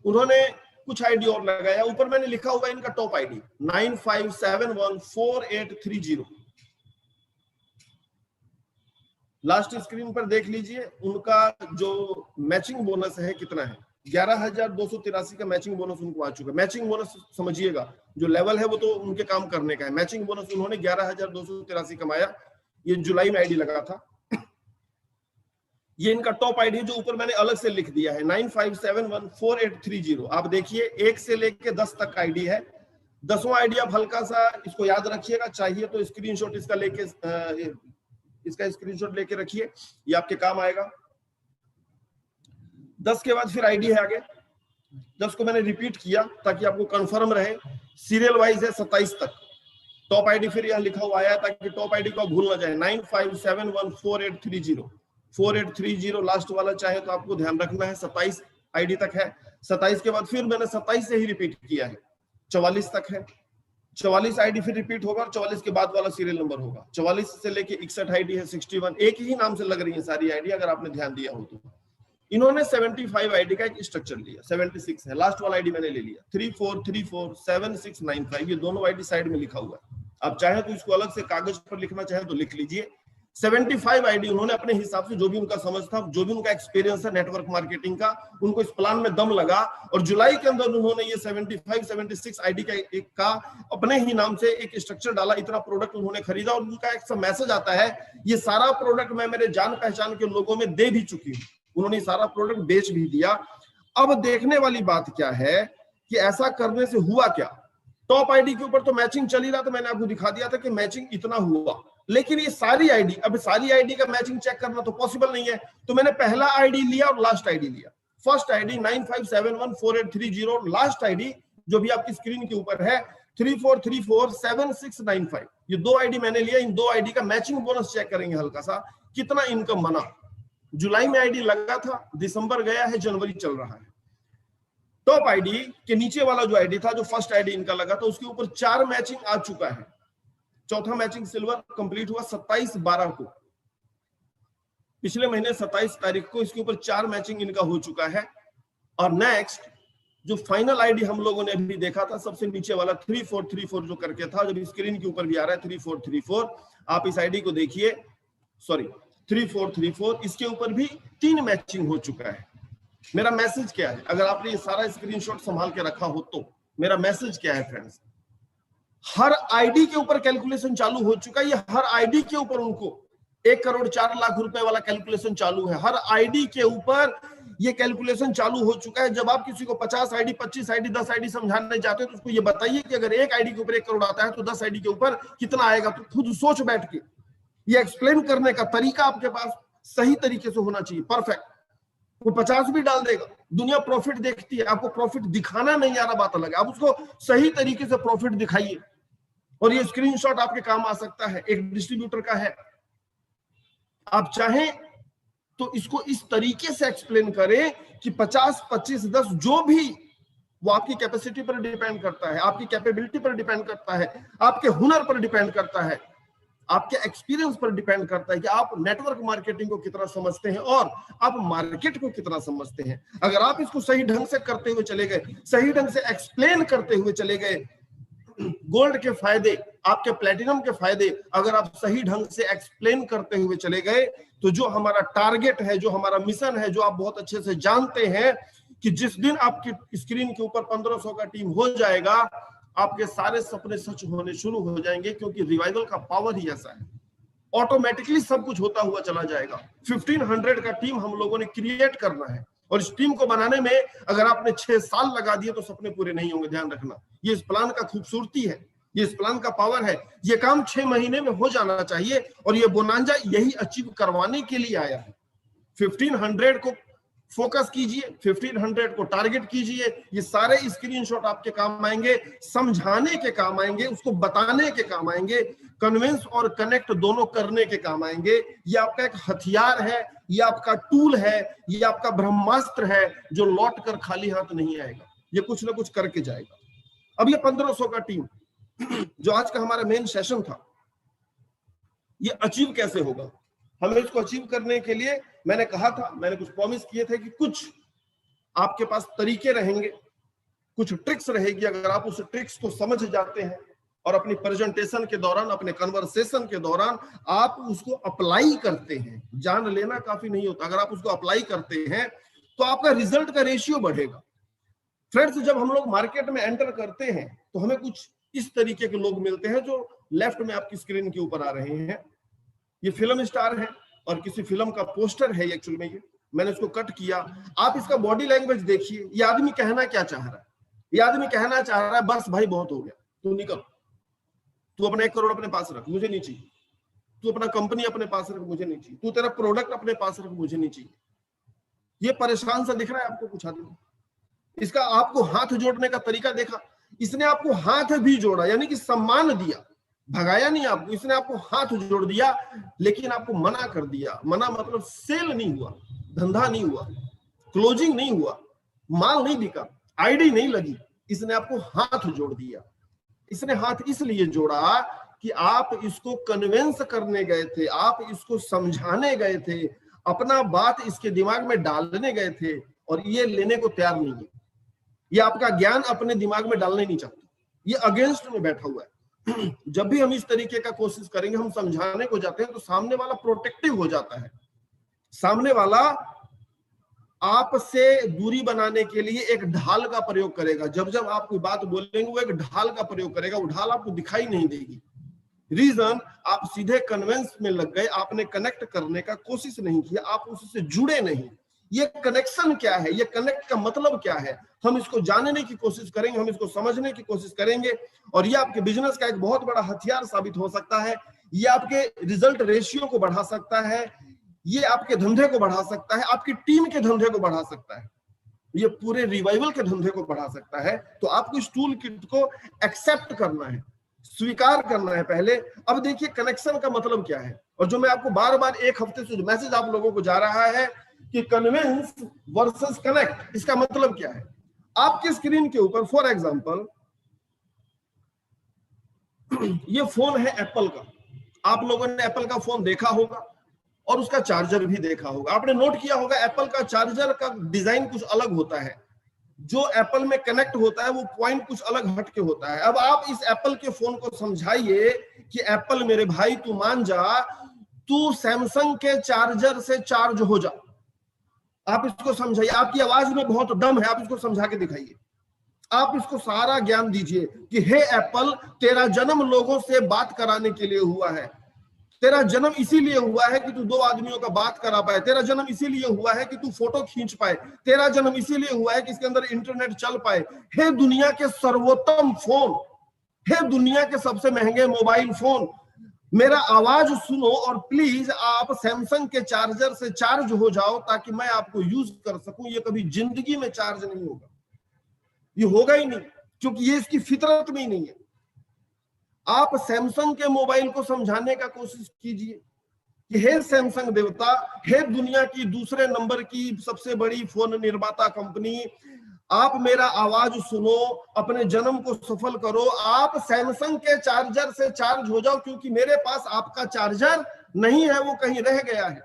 उन्होंने कुछ आईडी और लगाया। ऊपर मैंने लिखा हुआ है इनका टॉप आईडी 95714830। लास्ट स्क्रीन पर देख लीजिए, उनका जो मैचिंग बोनस है कितना है, 11,283 का मैचिंग बोनस उनको आ चुका है। मैचिंग बोनस समझिएगा, जो लेवल है वो तो उनके काम करने का है। मैचिंग बोनस उन्होंने 11,283 कमाया, ये जुलाई में आईडी लगा था। ये इनका टॉप आईडी जो ऊपर मैंने अलग से लिख दिया है 95714830। आप देखिए 1 से लेके 10 तक आईडी है। 10वां आईडी आप हल्का सा इसको याद रखिएगा, चाहिए तो स्क्रीनशॉट इसका लेके इसका स्क्रीनशॉट लेके रखिए, ये आपके काम आएगा। 10 के बाद फिर आईडी है आगे, 10 को मैंने रिपीट किया ताकि आपको कंफर्म रहे। सीरियल वाइज है 27 तक। टॉप आईडी फिर यहां लिखा हुआ आया ताकि टॉप आईडी को भूल ना जाए, 95714830। 4830 लास्ट वाला चाहे तो आपको ध्यान रखना है, 27 आईडी तक है। 27 के बाद फिर मैंने 27 से ही रिपीट किया है, 44 तक है। 44 आईडी फिर रिपीट होगा और 44 के बाद वाला सीरियल नंबर होगा। 44 से लेके 61 आईडी है, 61 एक ही नाम से लग रही है सारी आईडी, अगर आपने ध्यान दिया हो तो। इन्होंने 75 आईडी का एक स्ट्रक्चर लिया, 76 है, लास्ट वाला आईडी मैंने ले लिया 34347695। ये दोनों आईडी साइड में लिखा हुआ है, आप चाहे तो इसको अलग से कागज पर लिखना चाहे तो लिख लीजिए। 75 आईडी उन्होंने अपने हिसाब से, जो भी उनका समझ था, जो भी उनका एक्सपीरियंस है नेटवर्क मार्केटिंग का, उनको इस प्लान में दम लगा और जुलाई के अंदर उन्होंने ये 76 आईडी का एक का अपने ही नाम से एक स्ट्रक्चर डाला। इतना प्रोडक्ट उन्होंने खरीदा और उनका एक मैसेज आता है, ये सारा प्रोडक्ट मैं मेरे जान पहचान के लोगों में दे भी चुकी हूँ। उन्होंने सारा प्रोडक्ट बेच भी दिया। अब देखने वाली बात क्या है कि ऐसा करने से हुआ क्या। टॉप आईडी के ऊपर तो मैचिंग चल ही रहा था, मैंने आपको दिखा दिया था कि मैचिंग इतना हुआ, लेकिन ये सारी आईडी, अब सारी आईडी का मैचिंग चेक करना तो पॉसिबल नहीं है। तो मैंने पहला आईडी लिया और लास्ट आईडी लिया। फर्स्ट आईडी 95714830, लास्ट आईडी जो भी आपकी स्क्रीन के ऊपर है 34347695। ये 2 आईडी मैंने लिया। इन 2 आईडी का मैचिंग बोनस चेक करेंगे हल्का सा, कितना इनकम बना। जुलाई में आईडी लगा था, दिसंबर गया है, जनवरी चल रहा है। टॉप आईडी के नीचे वाला जो आईडी था, जो फर्स्ट आईडी इनका लगा था, उसके ऊपर 4 मैचिंग आ चुका है। चौथा मैचिंग सिल्वर कंप्लीट हुआ 27/12 को, पिछले महीने 27 तारीख को इसके ऊपर 4 मैचिंग इनका हो चुका है। और नेक्स्ट जो फाइनल आईडी हम लोगों ने अभी देखा था, सबसे नीचे वाला 3434 जो करके था, जब स्क्रीन के ऊपर भी आ रहा है 3434, आप इस आईडी को देखिए, सॉरी 3434, इसके ऊपर भी 3 मैचिंग हो चुका है। मेरा मैसेज क्या है, अगर आपने ये सारा स्क्रीनशॉट संभाल के रखा हो तो मेरा मैसेज क्या है फ्रेंड्स, हर आईडी के ऊपर कैलकुलेशन चालू हो चुका है। ये हर आईडी के ऊपर उनको 1,04,00,000 रुपए वाला कैलकुलेशन चालू है। हर आईडी के ऊपर ये कैलकुलेशन चालू हो चुका है। जब आप किसी को 50 आईडी, 25 आईडी, 10 आईडी समझाने जाते हैं तो उसको ये बताइए कि अगर एक आईडी के ऊपर 1 करोड़ आता है तो 10 आईडी के ऊपर कितना आएगा। तो खुद सोच बैठ के ये एक्सप्लेन करने का तरीका आपके पास सही तरीके से होना चाहिए, परफेक्ट। वो 50 भी डाल देगा, दुनिया प्रॉफिट देखती है, आपको प्रॉफिट दिखाना नहीं आ रहा, बात अलग है। आप उसको सही तरीके से प्रॉफिट दिखाइए और ये स्क्रीनशॉट आपके काम आ सकता है, एक डिस्ट्रीब्यूटर का है। आप चाहें तो इसको इस तरीके से एक्सप्लेन करें कि 50, 25, 10 जो भी, वो आपकी कैपेसिटी पर डिपेंड करता है, आपकी कैपेबिलिटी पर डिपेंड करता है, आपके हुनर पर डिपेंड करता है, आपके एक्सपीरियंस पर डिपेंड करता है कि आप नेटवर्क मार्केटिंग को कितना समझते हैं और आप मार्केट को कितना समझते हैं। अगर आप इसको सही ढंग से करते हुए चले गए, सही ढंग से एक्सप्लेन करते हुए चले गए, गोल्ड के फायदे, आपके प्लेटिनम के फायदे अगर आप सही ढंग से एक्सप्लेन करते हुए चले गए, तो जो हमारा टारगेट है, जो हमारा मिशन है, जो आप बहुत अच्छे से जानते हैं कि जिस दिन आपकी स्क्रीन के ऊपर 1500 का टीम हो जाएगा, आपके सारे सपने सच होने शुरू हो जाएंगे, क्योंकि रिवाइवल का पावर ही ऐसा है। ऑटोमेटिकली सब कुछ होता हुआ चला जाएगा। 1500 का टीम हम लोगों ने क्रिएट करना है, और इस टीम को बनाने में अगर आपने 6 साल लगा दिए तो सपने पूरे नहीं होंगे, ध्यान रखना। ये इस प्लान का खूबसूरती है, ये इस प्लान का पावर है। ये काम 6 महीने में हो जाना चाहिए, और ये बोनांजा यही अचीव करवाने के लिए आया है। 1500 को फोकस कीजिए, 1500 को टारगेट कीजिए। ये सारे स्क्रीनशॉट आपके काम आएंगे, समझाने के काम आएंगे, उसको बताने के काम आएंगे, कन्विंस और कनेक्ट दोनों करने के काम आएंगे। ये आपका एक हथियार है, ये आपका टूल है, ये आपका ब्रह्मास्त्र है, जो लौट कर खाली हाथ नहीं आएगा, ये कुछ ना कुछ करके जाएगा। अब ये 1500 का टीम जो आज का हमारा मेन सेशन था, ये अचीव कैसे होगा? हमें इसको अचीव करने के लिए मैंने कहा था, मैंने कुछ प्रॉमिस किए थे कि कुछ आपके पास तरीके रहेंगे, कुछ ट्रिक्स रहेगी। अगर आप उस ट्रिक्स को समझ जाते हैं और अपनी प्रेजेंटेशन के दौरान, अपने कन्वर्सेशन के दौरान आप उसको अप्लाई करते हैं, जान लेना काफी नहीं होता, अगर आप उसको अप्लाई करते हैं तो आपका रिजल्ट का रेशियो बढ़ेगा। फ्रेंड्स, जब हम लोग मार्केट में एंटर करते हैं तो हमें कुछ इस तरीके के लोग मिलते हैं, जो लेफ्ट में आपकी स्क्रीन के ऊपर आ रहे हैं। ये फिल्म स्टार है और किसी फिल्म का पोस्टर है एक्चुअल में। ये मैंने इसको कट किया, आप इसका बॉडी लैंग्वेज देखिए। ये आदमी कहना क्या चाह रहा है? ये आदमी कहना चाह रहा है, बस भाई बहुत हो गया, तू निकल, तू अपना 1 करोड़ अपने पास रख, मुझे नहीं चाहिए। तू अपना कंपनी अपने पास रख, मुझे नहीं चाहिए। तू तेरा प्रोडक्ट अपने पास रख, मुझे नहीं चाहिए। ये परेशान सा दिख रहा है आपको कुछ आदमी? इसका आपको हाथ जोड़ने का तरीका देखा? इसने आपको हाथ भी जोड़ा, यानी कि सम्मान दिया, भगाया नहीं आपको, इसने आपको हाथ जोड़ दिया, लेकिन आपको मना कर दिया। मना मतलब सेल नहीं हुआ, धंधा नहीं हुआ, क्लोजिंग नहीं हुआ, माल नहीं बिका, आईडी नहीं लगी, इसने आपको हाथ जोड़ दिया। इसने हाथ इसलिए जोड़ा कि आप इसको कन्विंस करने गए थे, आप इसको समझाने गए थे, अपना बात इसके दिमाग में डालने गए थे, और ये लेने को तैयार नहीं है। ये आपका ज्ञान अपने दिमाग में डालने नहीं चाहता, ये अगेंस्ट में बैठा हुआ है। जब भी हम इस तरीके का कोशिश करेंगे, हम समझाने को जाते हैं, तो सामने वाला प्रोटेक्टिव हो जाता है। सामने वाला आपसे दूरी बनाने के लिए एक ढाल का प्रयोग करेगा। जब जब आप कोई बात बोलेंगे, वो एक ढाल का प्रयोग करेगा, वो ढाल आपको दिखाई नहीं देगी। रीजन, आप सीधे कन्वेंस में लग गए, आपने कनेक्ट करने का कोशिश नहीं किया, आप उससे जुड़े नहीं। ये कनेक्शन क्या है, ये कनेक्ट का मतलब क्या है, हम इसको जानने की कोशिश करेंगे, हम इसको समझने की कोशिश करेंगे, और ये आपके बिजनेस का एक बहुत बड़ा हथियार साबित हो सकता है। ये आपके रिजल्ट रेशियो को बढ़ा सकता है, ये आपके धंधे को बढ़ा सकता है, आपकी टीम के धंधे को बढ़ा सकता है, ये पूरे रिवाइवल के धंधे को बढ़ा सकता है। तो आपको इस टूल किट को एक्सेप्ट करना है, स्वीकार करना है पहले। अब देखिए कनेक्शन का मतलब क्या है, और जो मैं आपको बार बार एक हफ्ते से जो मैसेज आप लोगों को जा रहा है कि कन्विंस वर्सेस कनेक्ट, इसका मतलब क्या है? आपके स्क्रीन के ऊपर फॉर एग्जांपल ये फोन है एप्पल का, आप लोगों ने एप्पल का फोन देखा होगा और उसका चार्जर भी देखा होगा। आपने नोट किया होगा एप्पल का चार्जर का डिजाइन कुछ अलग होता है, जो एप्पल में कनेक्ट होता है वो पॉइंट कुछ अलग हटके होता है। अब आप इस एप्पल के फोन को समझाइए कि एप्पल मेरे भाई तू मान जा, तू सैमसंग के चार्जर से चार्ज हो जा। आप इसको समझाइए, आपकी आवाज में बहुत दम है, आप इसको समझा के दिखाइए। आप इसको सारा ज्ञान दीजिए कि हे एप्पल, तेरा जन्म लोगों से बात कराने के लिए हुआ है, तेरा जन्म इसीलिए हुआ है कि तू 2 आदमियों का बात करा पाए, तेरा जन्म इसीलिए हुआ है कि तू फोटो खींच पाए, तेरा जन्म इसीलिए हुआ है कि इसके अंदर इंटरनेट चल पाए। हे दुनिया के सर्वोत्तम फोन, हे दुनिया के सबसे महंगे मोबाइल फोन, मेरा आवाज सुनो और प्लीज आप सैमसंग के चार्जर से चार्ज हो जाओ ताकि मैं आपको यूज कर सकूं। ये कभी जिंदगी में चार्ज नहीं होगा, ये होगा ही नहीं, क्योंकि ये इसकी फितरत में ही नहीं है। आप सैमसंग के मोबाइल को समझाने का कोशिश कीजिए कि हे सैमसंग देवता, हे दुनिया की दूसरे नंबर की सबसे बड़ी फोन निर्माता कंपनी, आप मेरा आवाज सुनो, अपने जन्म को सफल करो, आप सैमसंग के चार्जर से चार्ज हो जाओ, क्योंकि मेरे पास आपका चार्जर नहीं है, वो कहीं रह गया है।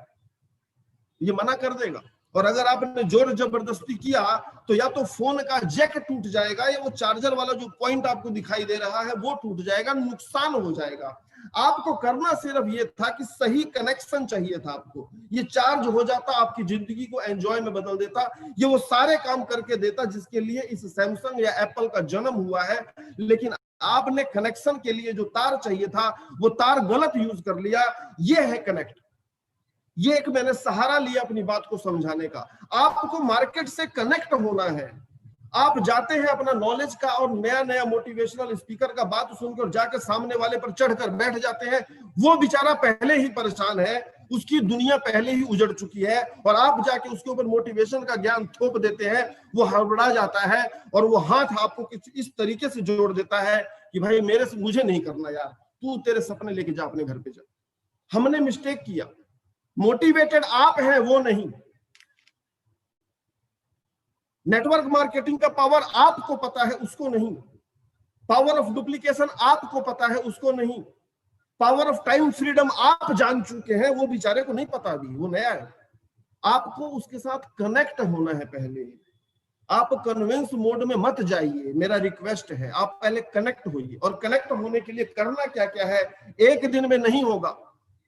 ये मना कर देगा। और अगर आपने जोर जबरदस्ती किया तो या तो फोन का जैक टूट जाएगा या वो चार्जर वाला जो पॉइंट आपको दिखाई दे रहा है वो टूट जाएगा, नुकसान हो जाएगा। आपको करना सिर्फ ये था कि सही कनेक्शन चाहिए था आपको, ये चार्ज हो जाता, आपकी जिंदगी को एंजॉय में बदल देता, ये वो सारे काम करके देता जिसके लिए इस सैमसंग या एप्पल का जन्म हुआ है। लेकिन आपने कनेक्शन के लिए जो तार चाहिए था वो तार गलत यूज कर लिया। ये है कनेक्ट। ये एक मैंने सहारा लिया अपनी बात को समझाने का। आपको मार्केट से कनेक्ट होना है। आप जाते हैं अपना नॉलेज का और नया नया मोटिवेशनल स्पीकर का बात सुनकर जाकर सामने वाले पर चढ़कर बैठ जाते हैं। वो बेचारा पहले ही परेशान है, उसकी दुनिया पहले ही उजड़ चुकी है, और आप जाके उसके ऊपर मोटिवेशन का ज्ञान थोप देते हैं। वो हड़बड़ा जाता है और वो हाथ आपको इस तरीके से जोड़ देता है कि भाई मेरे से मुझे नहीं करना यार, तू तेरे सपने लेके जा अपने घर पे जा। हमने मिस्टेक किया, मोटिवेटेड आप हैं वो नहीं। नेटवर्क मार्केटिंग का पावर आपको पता है उसको नहीं, पावर ऑफ डुप्लीकेशन आपको पता है उसको नहीं, पावर ऑफ टाइम फ्रीडम आप जान चुके हैं, वो बेचारे को नहीं पता अभी, वो नया है। आपको उसके साथ कनेक्ट होना है पहले। आप कन्विंस मोड में मत जाइए, मेरा रिक्वेस्ट है, आप पहले कनेक्ट होइए। और कनेक्ट होने के लिए करना क्या क्या है, एक दिन में नहीं होगा,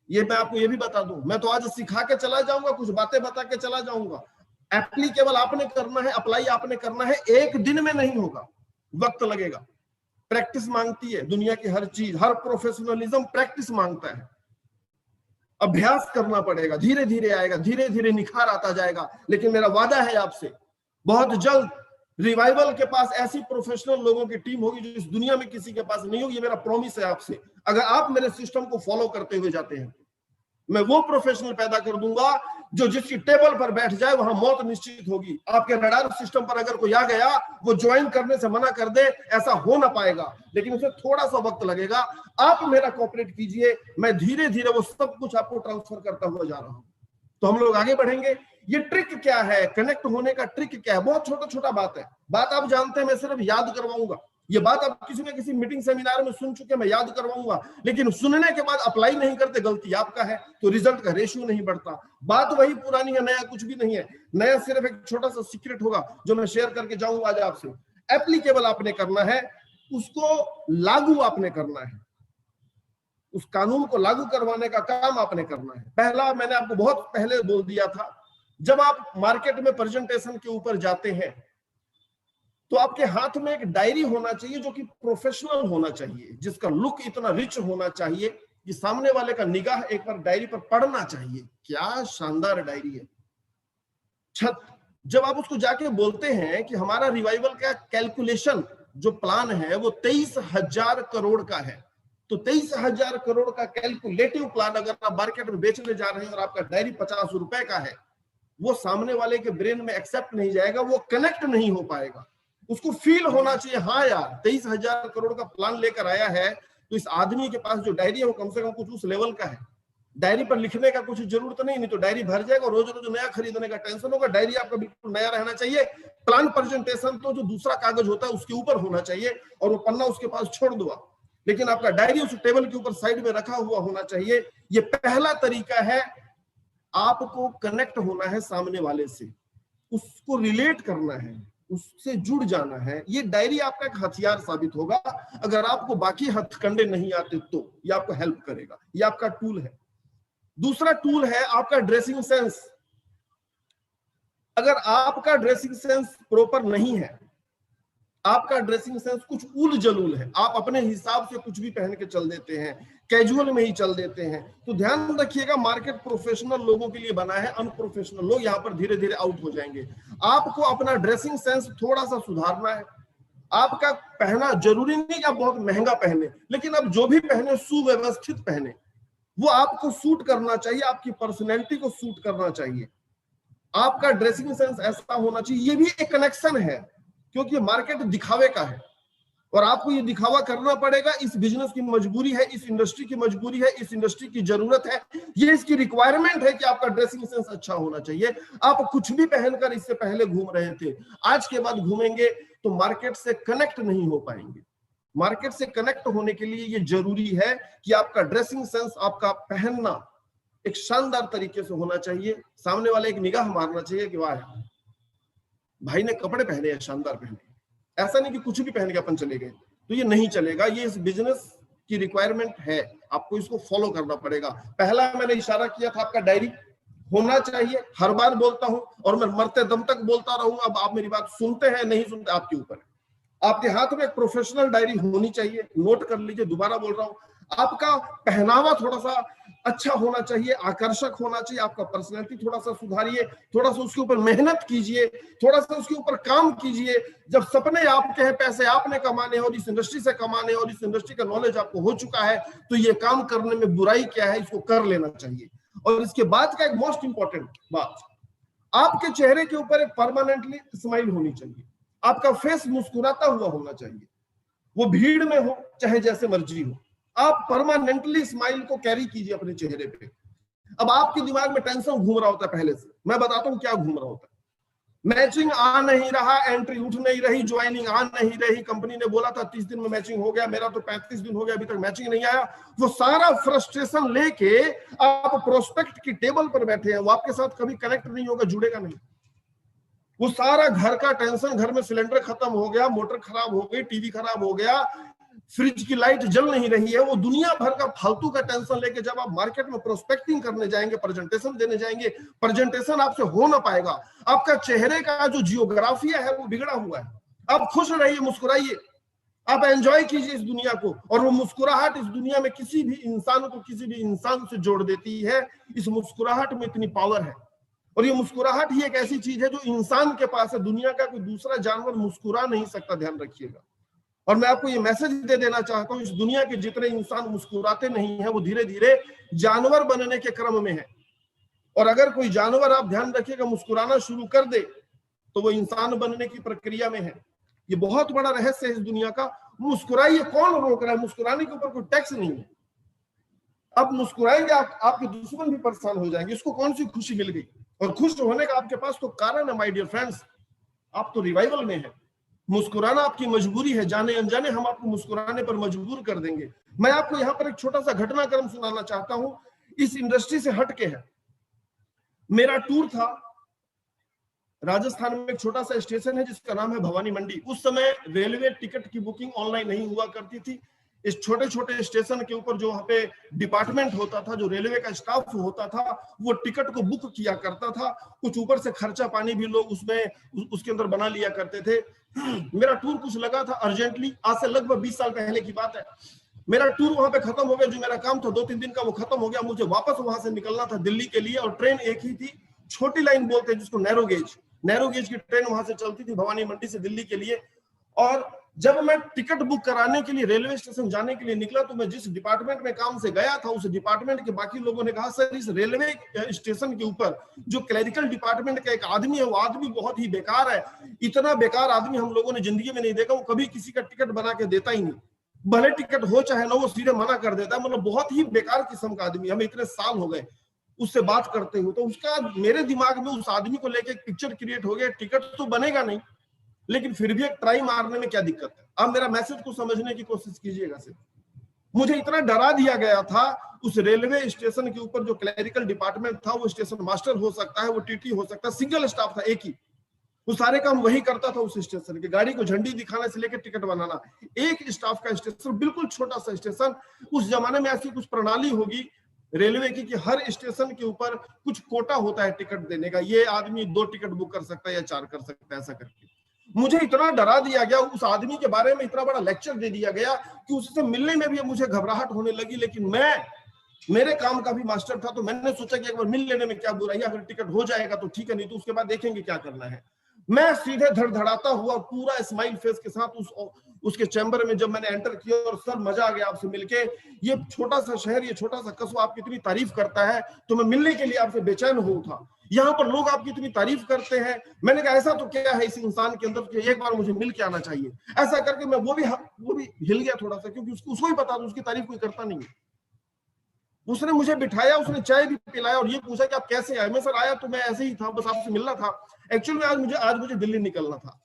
ये मैं आपको ये भी बता दूं। मैं तो आज सिखा के चला जाऊंगा, कुछ बातें बता के चला जाऊंगा। एप्लीकेबल आपने करना है, अप्लाई आपने करना है, एक दिन में नहीं होगा, वक्त लगेगा। प्रैक्टिस मांगती है दुनिया की हर चीज, हर प्रोफेशनलिज्म प्रैक्टिस मांगता है। अभ्यास करना पड़ेगा, धीरे धीरे आएगा, धीरे धीरे निखार आता जाएगा। लेकिन मेरा वादा है आपसे, बहुत जल्द रिवाइवल के पास ऐसी प्रोफेशनल लोगों की टीम होगी जो इस दुनिया में किसी के पास नहीं होगी। ये मेरा प्रॉमिस है आपसे। अगर आप मेरे सिस्टम को फॉलो करते हुए जाते हैं, मैं वो प्रोफेशनल पैदा कर दूंगा जो जिसकी टेबल पर बैठ जाए वहां मौत निश्चित होगी। आपके रडार सिस्टम पर अगर कोई आ गया, वो ज्वाइन करने से मना कर दे, ऐसा हो ना पाएगा, लेकिन उसे थोड़ा सा वक्त लगेगा। आप मेरा कोऑपरेट कीजिए, मैं धीरे धीरे वो सब कुछ आपको ट्रांसफर करता हुआ जा रहा हूं, तो हम लोग आगे बढ़ेंगे। ये ट्रिक क्या है, कनेक्ट होने का ट्रिक क्या है, बहुत छोटा छोटा बात है। बात आप जानते हैं, मैं सिर्फ याद करवाऊंगा। ये बात आप किसी न किसी मीटिंग सेमिनार में सुन चुके, मैं याद करवाऊंगा। लेकिन सुनने के बाद अप्लाई नहीं करते, गलती आपका है, तो रिजल्ट का रेशियो नहीं बढ़ता। बात वही पुरानी है, नया कुछ भी नहीं है। नया सिर्फ एक छोटा सा सीक्रेट होगा जो मैं शेयर करके जाऊंगा आज आपसे। एप्लीकेबल आपने करना है, उसको लागू आपने करना है, उस कानून को लागू करवाने का काम आपने करना है। पहला मैंने आपको बहुत पहले बोल दिया था, जब आप मार्केट में प्रेजेंटेशन के ऊपर जाते हैं तो आपके हाथ में एक डायरी होना चाहिए जो कि प्रोफेशनल होना चाहिए, जिसका लुक इतना रिच होना चाहिए कि सामने वाले का निगाह एक बार डायरी पर पड़ना चाहिए। क्या शानदार डायरी है। जब आप उसको जाके बोलते हैं कि हमारा रिवाइवल का कैलकुलेशन जो प्लान है वो 23,000 करोड़ का है, तो 23,000 करोड़ का कैलकुलेटिव प्लान अगर आप मार्केट में बेचने जा रहे हैं और आपका डायरी 50 रुपए का है, वो सामने वाले के ब्रेन में एक्सेप्ट नहीं जाएगा, वो कनेक्ट नहीं हो पाएगा। उसको फील होना चाहिए, हाँ यार 23,000 करोड़ का प्लान लेकर आया है, तो इस आदमी के पास जो डायरी है वो कम से कम कुछ उस लेवल का है। डायरी पर लिखने का कुछ जरूरत नहीं तो डायरी भर जाएगा, रोज रोज नया खरीदने का टेंशन होगा। डायरी आपका बिल्कुल नया रहना चाहिए। प्लान प्रेजेंटेशन तो जो दूसरा कागज होता है उसके ऊपर होना चाहिए और वो पन्ना उसके पास छोड़ दो, लेकिन आपका डायरी उस टेबल के ऊपर साइड में रखा हुआ होना चाहिए। ये पहला तरीका है, आपको कनेक्ट होना है सामने वाले से, उसको रिलेट करना है, उससे जुड़ जाना है। ये डायरी आपका एक हथियार साबित होगा। अगर आपको बाकी हथकंडे नहीं आते तो ये आपको हेल्प करेगा, ये आपका टूल है। दूसरा टूल है आपका ड्रेसिंग सेंस। अगर आपका ड्रेसिंग सेंस प्रॉपर नहीं है, आपका ड्रेसिंग सेंस कुछ उल जलूल है, आप अपने हिसाब से कुछ भी पहन के चल देते हैं, कैजुअल में ही चल देते हैं, तो ध्यान रखिएगा मार्केट प्रोफेशनल लोगों के लिए बना है, अनप्रोफेशनल लोग यहाँ पर धीरे धीरे आउट हो जाएंगे। आपको अपना ड्रेसिंग सेंस थोड़ा सा सुधारना है। आपका पहना जरूरी नहीं कि आप बहुत महंगा पहने, लेकिन आप जो भी पहने सुव्यवस्थित पहने, वो आपको सूट करना चाहिए, आपकी पर्सनैलिटी को सूट करना चाहिए। आपका ड्रेसिंग सेंस ऐसा होना चाहिए। ये भी एक कनेक्शन है, क्योंकि मार्केट दिखावे का है और आपको ये दिखावा करना पड़ेगा। इस बिजनेस की मजबूरी है, इस इंडस्ट्री की मजबूरी है, इस इंडस्ट्री की जरूरत है, ये इसकी रिक्वायरमेंट है कि आपका ड्रेसिंग सेंस अच्छा होना चाहिए। आप कुछ भी पहनकर इससे पहले घूम रहे थे, आज के बाद घूमेंगे तो मार्केट से कनेक्ट नहीं हो पाएंगे। मार्केट से कनेक्ट होने के लिए ये जरूरी है कि आपका ड्रेसिंग सेंस, आपका पहनना एक शानदार तरीके से होना चाहिए। सामने वाले एक निगाह मारना चाहिए कि वाह भाई ने कपड़े पहने हैं, शानदार पहने। ऐसा नहीं कि कुछ भी पहन के अपन चले गए, तो ये नहीं चलेगा। ये इस बिजनेस की रिक्वायरमेंट है, आपको इसको फॉलो करना पड़ेगा। पहला मैंने इशारा किया था, आपका डायरी होना चाहिए। हर बार बोलता हूं और मैं मरते दम तक बोलता रहूंगा। अब आप मेरी बात सुनते हैं नहीं सुनते आपके ऊपर है। आपके हाथ में एक प्रोफेशनल डायरी होनी चाहिए, नोट कर लीजिए। दोबारा बोल रहा हूं, आपका पहनावा थोड़ा सा अच्छा होना चाहिए, आकर्षक होना चाहिए। आपका पर्सनैलिटी थोड़ा सा सुधारिए, थोड़ा सा उसके ऊपर मेहनत कीजिए, थोड़ा सा उसके ऊपर काम कीजिए। जब सपने आपके हैं, पैसे आपने कमाने और इस इंडस्ट्री से कमाने और इस इंडस्ट्री का नॉलेज आपको हो चुका है, तो ये काम करने में बुराई क्या है, इसको कर लेना चाहिए। और इसके बाद का एक मोस्ट इंपॉर्टेंट बात, आपके चेहरे के ऊपर एक परमानेंटली स्माइल होनी चाहिए। आपका फेस मुस्कुराता हुआ होना चाहिए, वो भीड़ में हो चाहे जैसे मर्जी हो, आप परमानेंटली स्माइल को कैरी कीजिए अपने चेहरे पे। अब आपके दिमाग में टेंशन घूम रहा होता है पहले से, मैं बताता हूं क्या घूम रहा होता है। मैचिंग आ नहीं रहा, एंट्री उठ नहीं रही, ज्वाइनिंग आ नहीं रही, कंपनी ने बोला था 30 दिन में मैचिंग हो गया, मेरा तो 35 दिन हो गया, अभी तक मैचिंग नहीं आया। वो सारा फ्रस्ट्रेशन लेके आप प्रोस्पेक्ट की टेबल पर बैठे हैं, वो आपके साथ कभी कनेक्ट नहीं होगा, जुड़ेगा नहीं। वो सारा घर का टेंशन, घर में सिलेंडर खत्म हो गया, मोटर खराब हो गई, टीवी खराब हो गया, फ्रिज की लाइट जल नहीं रही है, वो दुनिया भर का फालतू का टेंशन लेके जब आप मार्केट में प्रोस्पेक्टिंग करने जाएंगे, प्रेजेंटेशन देने जाएंगे, प्रेजेंटेशन आपसे हो ना पाएगा। आपका चेहरे का जो जियोग्राफिया है वो बिगड़ा हुआ है। आप खुश रहिए, मुस्कुराइए, आप एंजॉय कीजिए इस दुनिया को। और वो मुस्कुराहट इस दुनिया में किसी भी इंसान को किसी भी इंसान से जोड़ देती है। इस मुस्कुराहट में इतनी पावर है, और ये मुस्कुराहट ही एक ऐसी चीज है जो इंसान के पास है, दुनिया का कोई दूसरा जानवर मुस्कुरा नहीं सकता, ध्यान रखिएगा। और मैं आपको ये मैसेज दे देना चाहता हूं, इस दुनिया के जितने इंसान मुस्कुराते नहीं है वो धीरे धीरे जानवर बनने के क्रम में है। और अगर कोई जानवर, आप ध्यान रखिएगा, मुस्कुराना शुरू कर दे तो वो इंसान बनने की प्रक्रिया में है। ये बहुत बड़ा रहस्य है इस दुनिया का। मुस्कुराइए, कौन रोक रहा है? मुस्कुराने के ऊपर कोई टैक्स नहीं है। आप मुस्कुराएंगे, आपके दुश्मन भी परेशान हो जाएंगे। इसको कौन सी खुशी मिल गई? और खुश होने का आपके पास तो कारण है माय डियर फ्रेंड्स, आप तो रिवाइवल में है। मुस्कुराना आपकी मजबूरी है, जाने अनजाने हम आपको मुस्कुराने पर मजबूर कर देंगे। मैं आपको यहाँ पर एक छोटा सा घटनाक्रम सुनाना चाहता हूँ, इस इंडस्ट्री से हट के है। मेरा टूर था राजस्थान में, एक छोटा सा स्टेशन है जिसका नाम है भवानी मंडी। उस समय रेलवे टिकट की बुकिंग ऑनलाइन नहीं हुआ करती थी। इस छोटे छोटे स्टेशन के ऊपर जो वहां पे डिपार्टमेंट होता था, जो रेलवे का स्टाफ होता था, वो टिकट को बुक किया करता था। कुछ ऊपर से खर्चा पानी भी लोग उसमें उसके अंदर बना लिया करते थे। मेरा टूर कुछ लगा था अर्जेंटली, आज से लगभग 20 साल पहले की बात है। मेरा टूर वहां पे खत्म हो गया, जो मेरा काम था 2-3 दिन का वो खत्म हो गया। मुझे वापस वहां से निकलना था दिल्ली के लिए, और ट्रेन एक ही थी, छोटी लाइन बोलते हैं जिसको नैरो गेज की ट्रेन वहां से चलती थी भवानी मंडी से दिल्ली के लिए। और जब मैं टिकट बुक कराने के लिए रेलवे स्टेशन जाने के लिए निकला, तो मैं जिस डिपार्टमेंट में काम से गया था, उस डिपार्टमेंट के बाकी लोगों ने कहा, सर इस रेलवे स्टेशन के ऊपर जो क्लरिकल डिपार्टमेंट का एक आदमी है, वो आदमी बहुत ही बेकार है। इतना बेकार आदमी हम लोगों ने जिंदगी में नहीं देखा। वो कभी किसी का टिकट बना के देता ही नहीं, भले टिकट हो चाहे ना, वो सीधे मना कर देता है। मतलब बहुत ही बेकार किस्म का आदमी। हमें इतने साल हो गए उससे बात करते हुए, तो उसका मेरे दिमाग में उस आदमी को लेकर एक पिक्चर क्रिएट हो गया। टिकट तो बनेगा नहीं, लेकिन फिर भी एक ट्राई मारने में क्या दिक्कत है? आप मेरा मैसेज को समझने की कोशिश कीजिएगा। सिर्फ मुझे इतना डरा दिया गया था, उस रेलवे स्टेशन के ऊपर जो क्लरिकल डिपार्टमेंट था, वो स्टेशन मास्टर हो सकता है, वो टीटी हो सकता है, सिंगल स्टाफ था एक ही, वो सारे काम वही करता था उस स्टेशन के। गाड़ी को झंडी दिखाने से लेकर टिकट बनाना, एक स्टाफ का स्टेशन, बिल्कुल छोटा सा स्टेशन। उस जमाने में ऐसी कुछ प्रणाली होगी रेलवे की कि हर स्टेशन के ऊपर कुछ कोटा होता है टिकट देने का, ये आदमी 2 टिकट बुक कर सकता है या 4 कर सकता है, ऐसा करके। मुझे इतना डरा दिया गया, उस आदमी के बारे में इतना बड़ा लेक्चर दे दिया गया कि उससे मिलने में भी मुझे घबराहट होने लगी। लेकिन मेरे काम का भी मास्टर था, तो मैंने सोचा कि एक बार मिल लेने में क्या बुराई है। अगर टिकट हो जाएगा तो ठीक है, नहीं तो उसके बाद देखेंगे क्या करना है। मैं सीधे धड़धड़ाता हुआ पूरा स्माइल फेस के साथ उसके चैम्बर में जब मैंने एंटर किया, और सर मजा आ गया आपसे मिलके। ये छोटा सा शहर, ये छोटा सा कस्बा आपकी इतनी तारीफ करता है, तो मैं मिलने के लिए आपसे बेचैन हो उठा। यहाँ पर लोग आपकी इतनी तारीफ करते हैं। मैंने कहा ऐसा तो क्या है इस इंसान के अंदर कि एक बार मुझे मिल के आना चाहिए। ऐसा करके मैं वो भी हिल गया थोड़ा सा, क्योंकि उसको ही पता था उसकी तारीफ कोई करता नहीं है। उसने मुझे बिठाया, उसने चाय भी पिलाया और ये पूछा कि आप कैसे आए। मैं सर आया तो मैं ऐसे ही था, बस आपसे मिलना था। एक्चुअली में आज मुझे दिल्ली निकलना था,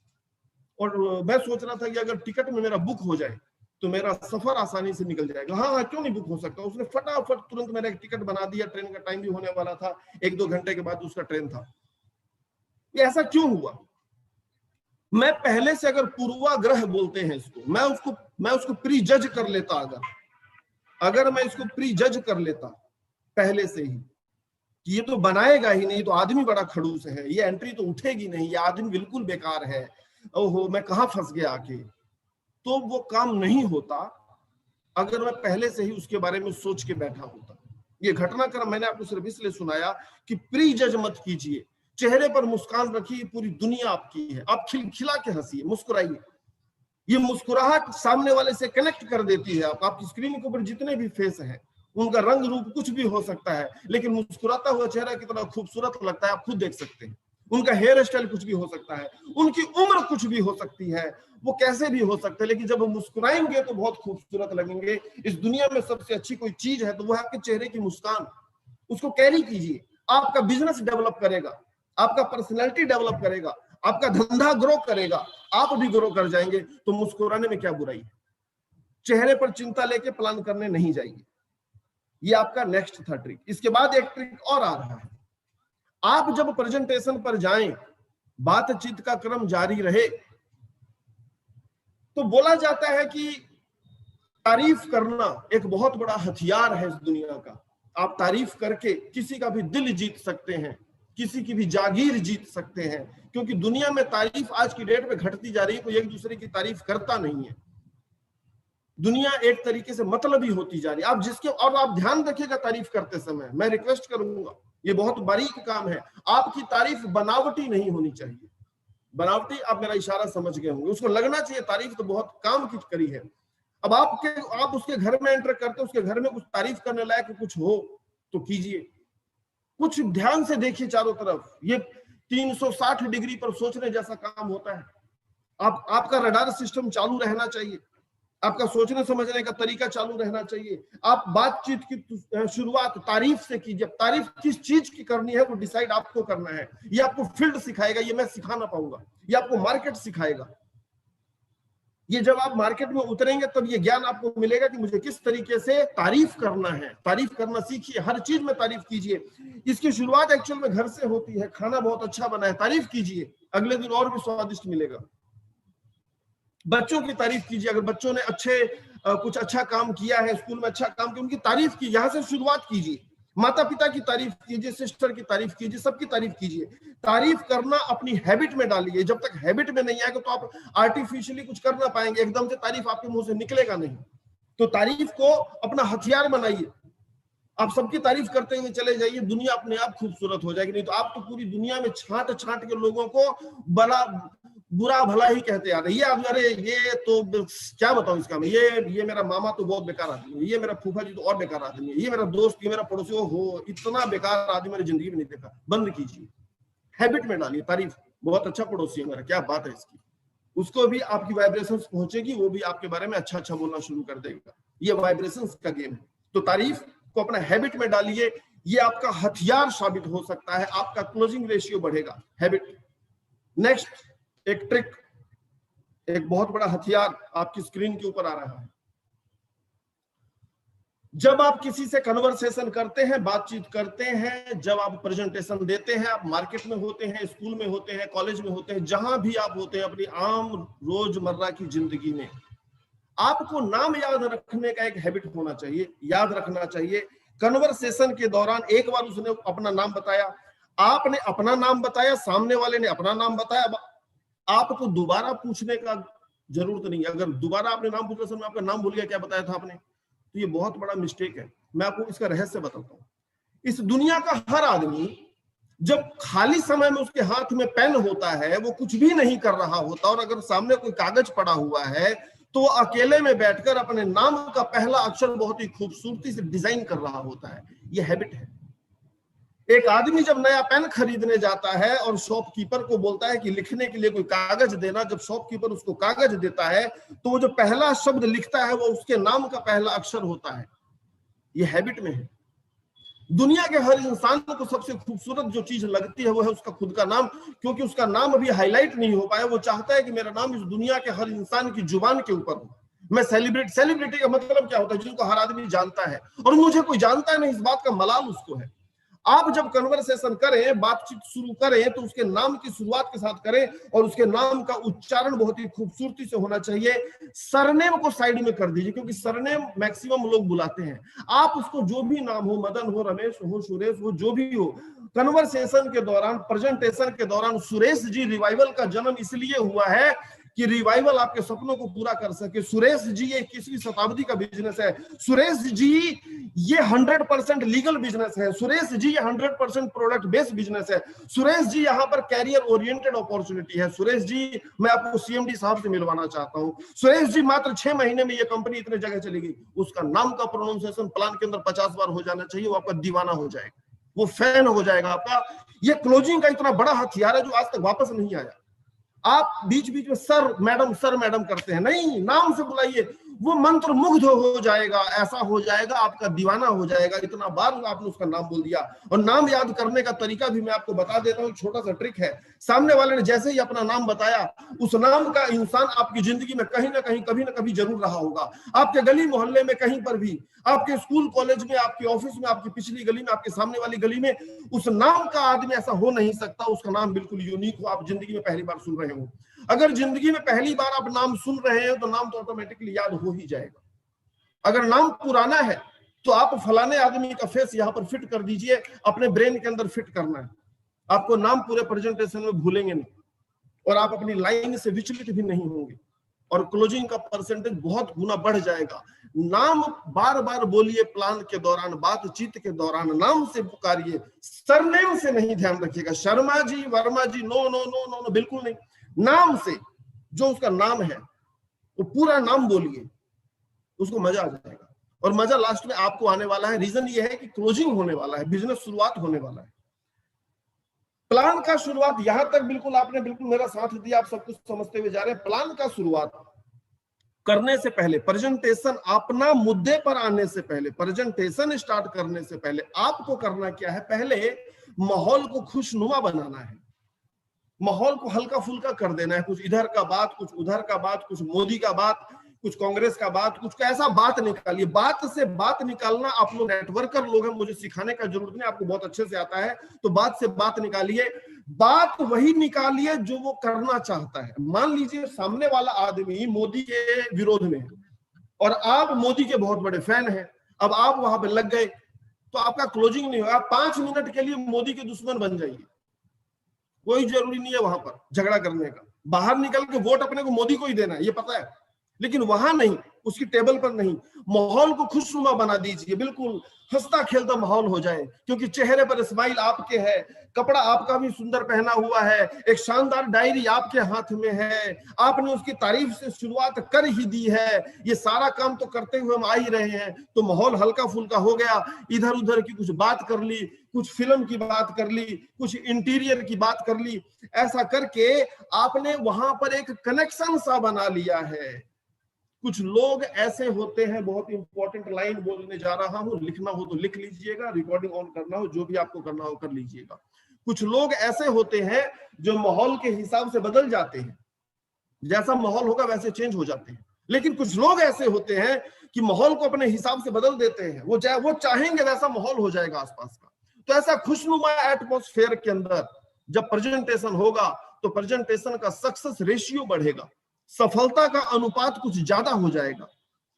और मैं सोच रहा था कि अगर टिकट में मेरा बुक हो जाए तो मेरा सफर आसानी से निकल जाएगा। हाँ हाँ, क्यों नहीं बुक हो सकता। उसने फटाफट तुरंत मेरा एक टिकट बना दिया, ट्रेन का टाइम भी होने वाला था, 1-2 घंटे के बाद उसका ट्रेन था। ये ऐसा क्यों हुआ? मैं पहले से, अगर पूर्वाग्रह बोलते हैं इसको, मैं उसको प्री जज कर लेता, अगर मैं इसको प्री जज कर लेता पहले से ही कि ये तो बनाएगा ही नहीं, तो आदमी बड़ा खड़ूस है, ये एंट्री तो उठेगी नहीं, ये आदमी बिल्कुल बेकार है, ओहो मैं कहां फंस गया आके, तो वो काम नहीं होता अगर मैं पहले से ही उसके बारे में सोच के बैठा होता। ये घटनाक्रम मैंने आपको सिर्फ इसलिए सुनाया कि प्री जज मत कीजिए। चेहरे पर मुस्कान रखिए, पूरी दुनिया आपकी है, आप खिलखिला के हंसिए, मुस्कुराइए। ये मुस्कुराहट सामने वाले से कनेक्ट कर देती है। आपकी स्क्रीन के ऊपर जितने भी फेस हैं, उनका रंग रूप कुछ भी हो सकता है, लेकिन मुस्कुराता हुआ चेहरा कितना खूबसूरत लगता है आप खुद देख सकते हैं। उनका हेयर स्टाइल कुछ भी हो सकता है, उनकी उम्र कुछ भी हो सकती है, वो कैसे भी हो सकते हैं, लेकिन जब वो मुस्कुराएंगे तो बहुत खूबसूरत लगेंगे। इस दुनिया में सबसे अच्छी कोई चीज है तो वो है आपके चेहरे की मुस्कान। उसको कैरी कीजिए, आपका बिजनेस डेवलप करेगा, आपका पर्सनैलिटी डेवलप करेगा, आपका धंधा ग्रो करेगा, आप भी ग्रो कर जाएंगे। तो मुस्कुराने में क्या बुराई है? चेहरे पर चिंता लेके प्लान करने नहीं जाइए। ये आपका नेक्स्ट था ट्रिक। इसके बाद एक ट्रिक और आ रहा है। आप जब प्रेजेंटेशन पर जाएं, बातचीत का क्रम जारी रहे, तो बोला जाता है कि तारीफ करना एक बहुत बड़ा हथियार है इस दुनिया का। आप तारीफ करके किसी का भी दिल जीत सकते हैं, किसी की भी जागीर जीत सकते हैं, क्योंकि दुनिया में तारीफ आज की डेट में घटती जा रही है। कोई एक दूसरे की तारीफ करता नहीं है। दुनिया एक तरीके से मतलबी होती जा रही है। आप जिसके, और आप ध्यान रखिएगा तारीफ करते समय, मैं रिक्वेस्ट करूंगा, ये बहुत बारीक काम है, आपकी तारीफ बनावटी नहीं होनी चाहिए। बनावटी, आप मेरा इशारा समझ गए होंगे, उसको लगना चाहिए तारीफ तो बहुत काम की करी है। अब आप उसके घर में एंटर करते, उसके घर में कुछ तारीफ करने लायक कुछ हो तो कीजिए। कुछ ध्यान से देखिए चारों तरफ, ये 360 डिग्री पर सोचने जैसा काम होता है। आपका रडार सिस्टम चालू रहना चाहिए, आपका सोचने समझने का तरीका चालू रहना चाहिए। आप बातचीत की शुरुआत तारीफ से कीजिए। तारीफ किस चीज की करनी है वो डिसाइड आपको करना है। ये आपको फील्ड सिखाएगा, ये मैं सिखा ना पाऊंगा, ये आपको मार्केट सिखाएगा। ये जब आप मार्केट में उतरेंगे तब ये ज्ञान आपको मिलेगा कि मुझे किस तरीके से तारीफ करना है। तारीफ करना सीखिए, हर चीज में तारीफ कीजिए। इसकी शुरुआत एक्चुअल में घर से होती है। खाना बहुत अच्छा बना है, तारीफ कीजिए, अगले दिन और भी स्वादिष्ट मिलेगा। बच्चों की तारीफ कीजिए, अगर बच्चों ने कुछ अच्छा काम किया है, स्कूल में अच्छा काम किया, उनकी तारीफ की, यहां से शुरुआत कीजिए। माता पिता की तारीफ कीजिए, सिस्टर की तारीफ कीजिए, सबकी तारीफ कीजिए। तारीफ करना अपनी हैबिट में डालिए। जब तक हैबिट में नहीं आएगा तो आप आर्टिफिशियली कुछ कर ना पाएंगे, एकदम से तारीफ आपके मुंह से निकलेगा नहीं। तो तारीफ को अपना हथियार बनाइए। आप सबकी तारीफ करते हुए चले जाइए, दुनिया अपने आप खूबसूरत हो जाएगी। नहीं तो आप तो पूरी दुनिया में छांट छांट के लोगों को बड़ा बुरा भला ही कहते आ रहे। ये आप, अरे ये तो क्या बताऊं इसका मैं, ये मेरा मामा तो बहुत बेकार आदमी है, ये मेरा फूफा जी तो और बेकार आदमी है, ये मेरा दोस्त, ये मेरा पड़ोसी, हो इतना बेकार आदमी मैंने जिंदगी में नहीं देखा। बंद कीजिए, हैबिट में डालिए तारीफ। बहुत अच्छा पड़ोसी है मेरा, क्या बात है इसकी। उसको भी आपकी वाइब्रेशंस पहुंचेगी, वो भी आपके बारे में अच्छा अच्छा बोलना शुरू कर देगा। ये वाइब्रेशंस का गेम है। तो तारीफ को अपना हैबिट में डालिए, ये आपका हथियार साबित हो सकता है। आपका क्लोजिंग रेशियो बढ़ेगा, हैबिट। नेक्स्ट एक ट्रिक, एक बहुत बड़ा हथियार आपकी स्क्रीन के ऊपर आ रहा है। जब आप किसी से कन्वर्सेशन करते हैं, बातचीत करते हैं, जब आप प्रेजेंटेशन देते हैं, आप मार्केट में होते हैं, स्कूल में होते हैं, कॉलेज में होते हैं, जहां भी आप होते हैं अपनी आम रोजमर्रा की जिंदगी में, आपको नाम याद रखने का एक हैबिट होना चाहिए। याद रखना चाहिए, कन्वर्सेशन के दौरान एक बार उसने अपना नाम बताया, आपने अपना नाम बताया, सामने वाले ने अपना नाम बताया, आपको दोबारा पूछने का जरूरत नहीं है। अगर दोबारा आपने नाम पूछा, समय आपका नाम भूल गया, क्या बताया था आपने, तो ये बहुत बड़ा मिस्टेक है। मैं आपको इसका रहस्य बताता हूं। इस दुनिया का हर आदमी जब खाली समय में उसके हाथ में पेन होता है, वो कुछ भी नहीं कर रहा होता, और अगर सामने कोई कागज पड़ा हुआ है तो अकेले में बैठकर अपने नाम का पहला अक्षर बहुत ही खूबसूरती से डिजाइन कर रहा होता है। ये हैबिट है। एक आदमी जब नया पेन खरीदने जाता है और शॉपकीपर को बोलता है कि लिखने के लिए कोई कागज देना, जब शॉपकीपर उसको कागज देता है तो वो जो पहला शब्द लिखता है वो उसके नाम का पहला अक्षर होता है। ये हैबिट में है। दुनिया के हर इंसान को सबसे खूबसूरत जो चीज लगती है वो है उसका खुद का नाम, क्योंकि उसका नाम अभी हाईलाइट नहीं हो पाया। वो चाहता है कि मेरा नाम इस दुनिया के हर इंसान की जुबान के ऊपर हो। मैं सेलिब्रिटी का मतलब क्या होता है? जिनको हर आदमी जानता है, और मुझे कोई जानता है नहीं, इस बात का मलाल उसको है। आप जब कन्वर्सेशन करें, बातचीत शुरू करें, तो उसके नाम की शुरुआत के साथ करें, और उसके नाम का उच्चारण बहुत ही खूबसूरती से होना चाहिए। सरनेम को साइड में कर दीजिए, क्योंकि सरनेम मैक्सिमम लोग बुलाते हैं। आप उसको जो भी नाम हो, मदन हो, रमेश हो, सुरेश हो, जो भी हो, कन्वर्सेशन के दौरान, प्रेजेंटेशन के दौरान, सुरेश जी, रिवाइवल का जन्म इसलिए हुआ है कि रिवाइवल आपके सपनों को पूरा कर सके। सुरेश जी ये 21वीं शताब्दी का बिजनेस है। सुरेश जी ये 100% लीगल बिजनेस है। सुरेश जी ये 100% प्रोडक्ट बेस्ड बिजनेस है। सुरेश जी यहाँ पर कैरियर ओरिएंटेड अपॉर्चुनिटी है। सुरेश जी, मैं आपको सीएमडी साहब से मिलवाना चाहता हूँ। सुरेश जी, मात्र 6 महीने में ये कंपनी इतने जगह चली गई। उसका नाम का प्रोनाउंसिएशन प्लान के अंदर 50 बार हो जाना चाहिए। वो आपका दीवाना हो जाएगा, वो फैन हो जाएगा आपका। ये क्लोजिंग का इतना बड़ा हथियार है जो आज तक वापस नहीं आया। आप बीच बीच में सर मैडम करते हैं, नहीं, नाम से बुलाइए। वो मंत्र मुग्ध हो जाएगा, ऐसा हो जाएगा, आपका दीवाना हो जाएगा। इतना बार आपने उसका नाम बोल दिया। और नाम याद करने का तरीका भी मैं आपको बता देता हूँ, छोटा सा ट्रिक है। सामने वाले ने जैसे ही अपना नाम बताया, उस नाम का इंसान आपकी जिंदगी में कहीं ना कहीं, कभी ना कभी जरूर रहा होगा। आपके गली मोहल्ले में, कहीं पर भी, आपके स्कूल कॉलेज में, आपके ऑफिस में, आपकी पिछली गली में, आपके सामने वाली गली में, उस नाम का आदमी ऐसा हो नहीं सकता। उसका नाम बिल्कुल यूनिक हो, आप जिंदगी में पहली बार सुन रहे हो। अगर जिंदगी में पहली बार आप नाम सुन रहे हो, तो नाम तो ऑटोमेटिकली याद हो ही जाएगा। अगर नाम पुराना है, तो आप फलाने आदमी का फेस यहां पर फिट कर दीजिए, अपने ब्रेन के अंदर फिट करना है। आपको नाम पूरे प्रेजेंटेशन में भूलेंगे नहीं, और आप अपनी लाइन से विचलित भी नहीं होंगे, और क्लोजिंग का परसेंटेज बहुत गुना बढ़ जाएगा। नाम बार बार बोलिए, प्लान के दौरान, बातचीत के दौरान नाम से पुकारिए, सरनेम से नहीं। ध्यान रखिएगा, Sharma ji, Verma ji, no no no no no, बिल्कुल नहीं। नाम से, जो उसका नाम है, वो पूरा नाम बोलिए, उसको मजा आ जाएगा। और मजा लास्ट में आपको आने वाला है। रीजन ये है कि क्लोजिंग होने वाला है, बिजनेस शुरुआत होने वाला है। प्लान का शुरुआत, यहां तक बिल्कुल आपने बिल्कुल मेरा साथ दिया, आप सब कुछ समझते हुए जा रहे हैं। प्लान का शुरुआत करने से पहले, प्रेजेंटेशन, अपना मुद्दे पर आने से पहले, प्रेजेंटेशन स्टार्ट करने से पहले आपको करना क्या है? पहले माहौल को खुशनुमा बनाना है, माहौल को हल्का फुल्का कर देना है। कुछ इधर का बात, कुछ उधर का बात, कुछ मोदी का बात, कुछ कांग्रेस का बात, कुछ ऐसा बात निकालिए। बात से बात निकालना, आप लोग नेटवर्कर लोग हैं, मुझे सिखाने का जरूरत नहीं, आपको बहुत अच्छे से आता है। तो बात से बात निकालिए, बात वही निकालिए जो वो करना चाहता है। मान लीजिए सामने वाला आदमी मोदी के विरोध में है, और आप मोदी के बहुत बड़े फैन हैं। अब आप वहां पर लग गए, तो आपका क्लोजिंग नहीं होगा। 5 मिनट के लिए मोदी के दुश्मन बन जाइए, कोई जरूरी नहीं है वहां पर झगड़ा करने का। बाहर निकल के वोट अपने को मोदी को ही देना है, ये पता है, लेकिन वहां नहीं, उसकी टेबल पर नहीं। माहौल को खुशनुमा बना दीजिए, बिल्कुल हंसता खेलता माहौल हो जाए, क्योंकि चेहरे पर स्माइल आपके है, कपड़ा आपका भी सुंदर पहना हुआ है, एक शानदार डायरी आपके हाथ में है, आपने उसकी तारीफ से शुरुआत कर ही दी है। ये सारा काम तो करते हुए हम आ ही रहे हैं, तो माहौल हल्का फुल्का हो गया। इधर उधर की कुछ बात कर ली, कुछ फिल्म की बात कर ली, कुछ इंटीरियर की बात कर ली। ऐसा करके आपने वहां पर एक कनेक्शन सा बना लिया है। कुछ लोग ऐसे होते हैं, बहुत इंपॉर्टेंट लाइन बोलने जा रहा हूं, लिखना हो तो लिख लीजिएगा, रिकॉर्डिंग ऑन करना हो, जो भी आपको करना हो कर लीजिएगा। कुछ लोग ऐसे होते हैं जो माहौल के हिसाब से बदल जाते हैं, जैसा माहौल होगा वैसे चेंज हो जाते हैं। लेकिन कुछ लोग ऐसे होते हैं कि माहौल को अपने हिसाब से बदल देते हैं, वो चाहेंगे वैसा माहौल हो जाएगा आसपास का। तो ऐसा खुशनुमा एटमॉस्फेयर के अंदर जब प्रेजेंटेशन होगा, तो प्रेजेंटेशन का सक्सेस रेशियो बढ़ेगा, सफलता का अनुपात कुछ ज्यादा हो जाएगा,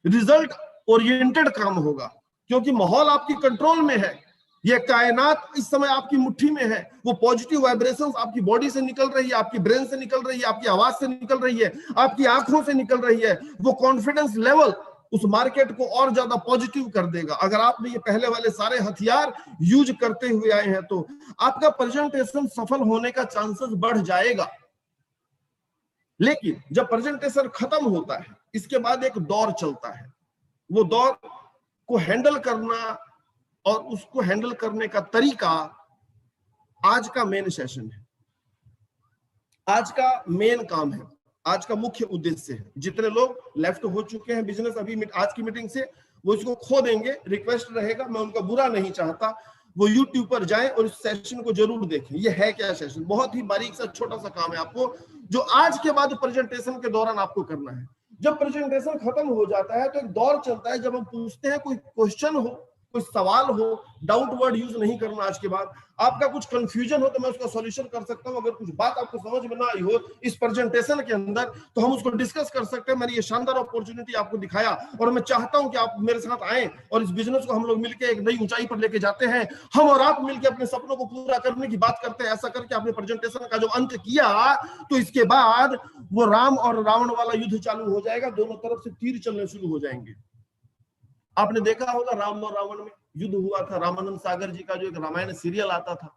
रिजल्ट ओरिएंटेड काम होगा, क्योंकि माहौल आपकी कंट्रोल में है। ये कायनात इस समय आपकी मुट्ठी में है। वो पॉजिटिव वाइब्रेशंस आपकी बॉडी से निकल रही है, आपकी ब्रेन से निकल रही है, आपकी आवाज से निकल रही है, आपकी आंखों से निकल रही है। वो कॉन्फिडेंस लेवल उस मार्केट को और ज्यादा पॉजिटिव कर देगा। अगर आपने ये पहले वाले सारे हथियार यूज करते हुए आए हैं, तो आपका प्रेजेंटेशन सफल होने का चांसेस बढ़ जाएगा। लेकिन जब प्रेजेंटेशन खत्म होता है, इसके बाद एक दौर चलता है। वो दौर को हैंडल करना और उसको हैंडल करने का तरीका आज का मेन सेशन है, आज का मेन काम है, आज का मुख्य उद्देश्य है। जितने लोग लेफ्ट हो चुके हैं बिजनेस अभी आज की मीटिंग से, वो इसको खो देंगे। रिक्वेस्ट रहेगा, मैं उनका बुरा नहीं चाहता, वो यूट्यूब पर जाएं और इस सेशन को जरूर देखें। ये है क्या सेशन, बहुत ही बारीक सा छोटा सा काम है आपको, जो आज के बाद प्रेजेंटेशन के दौरान आपको करना है। जब प्रेजेंटेशन खत्म हो जाता है तो एक दौर चलता है जब हम पूछते हैं, कोई क्वेश्चन हो, कोई सवाल हो, डाउट वर्ड यूज नहीं करना आज के बाद, आपका कुछ कंफ्यूजन हो तो मैं उसका सॉल्यूशन कर सकता हूं, अगर कुछ बात आपको समझ में ना आई हो इस प्रेजेंटेशन के अंदर तो हम उसको डिस्कस कर सकते हैं। मैंने ये शानदार अपॉर्चुनिटी आपको दिखाया और मैं चाहता हूं कि आप मेरे साथ आए और इस बिजनेस को हम लोग मिलकर एक नई ऊंचाई पर लेके जाते हैं। हम और आप मिलकर अपने सपनों को पूरा करने की बात करते हैं। ऐसा करके आपने प्रेजेंटेशन का जो अंत किया तो इसके बाद वो राम और रावण वाला युद्ध चालू हो जाएगा, दोनों तरफ से तीर चलने शुरू हो जाएंगे। आपने देखा होगा राम और रावण में युद्ध हुआ था, रामानंद सागर जी का जो एक रामायण सीरियल आता था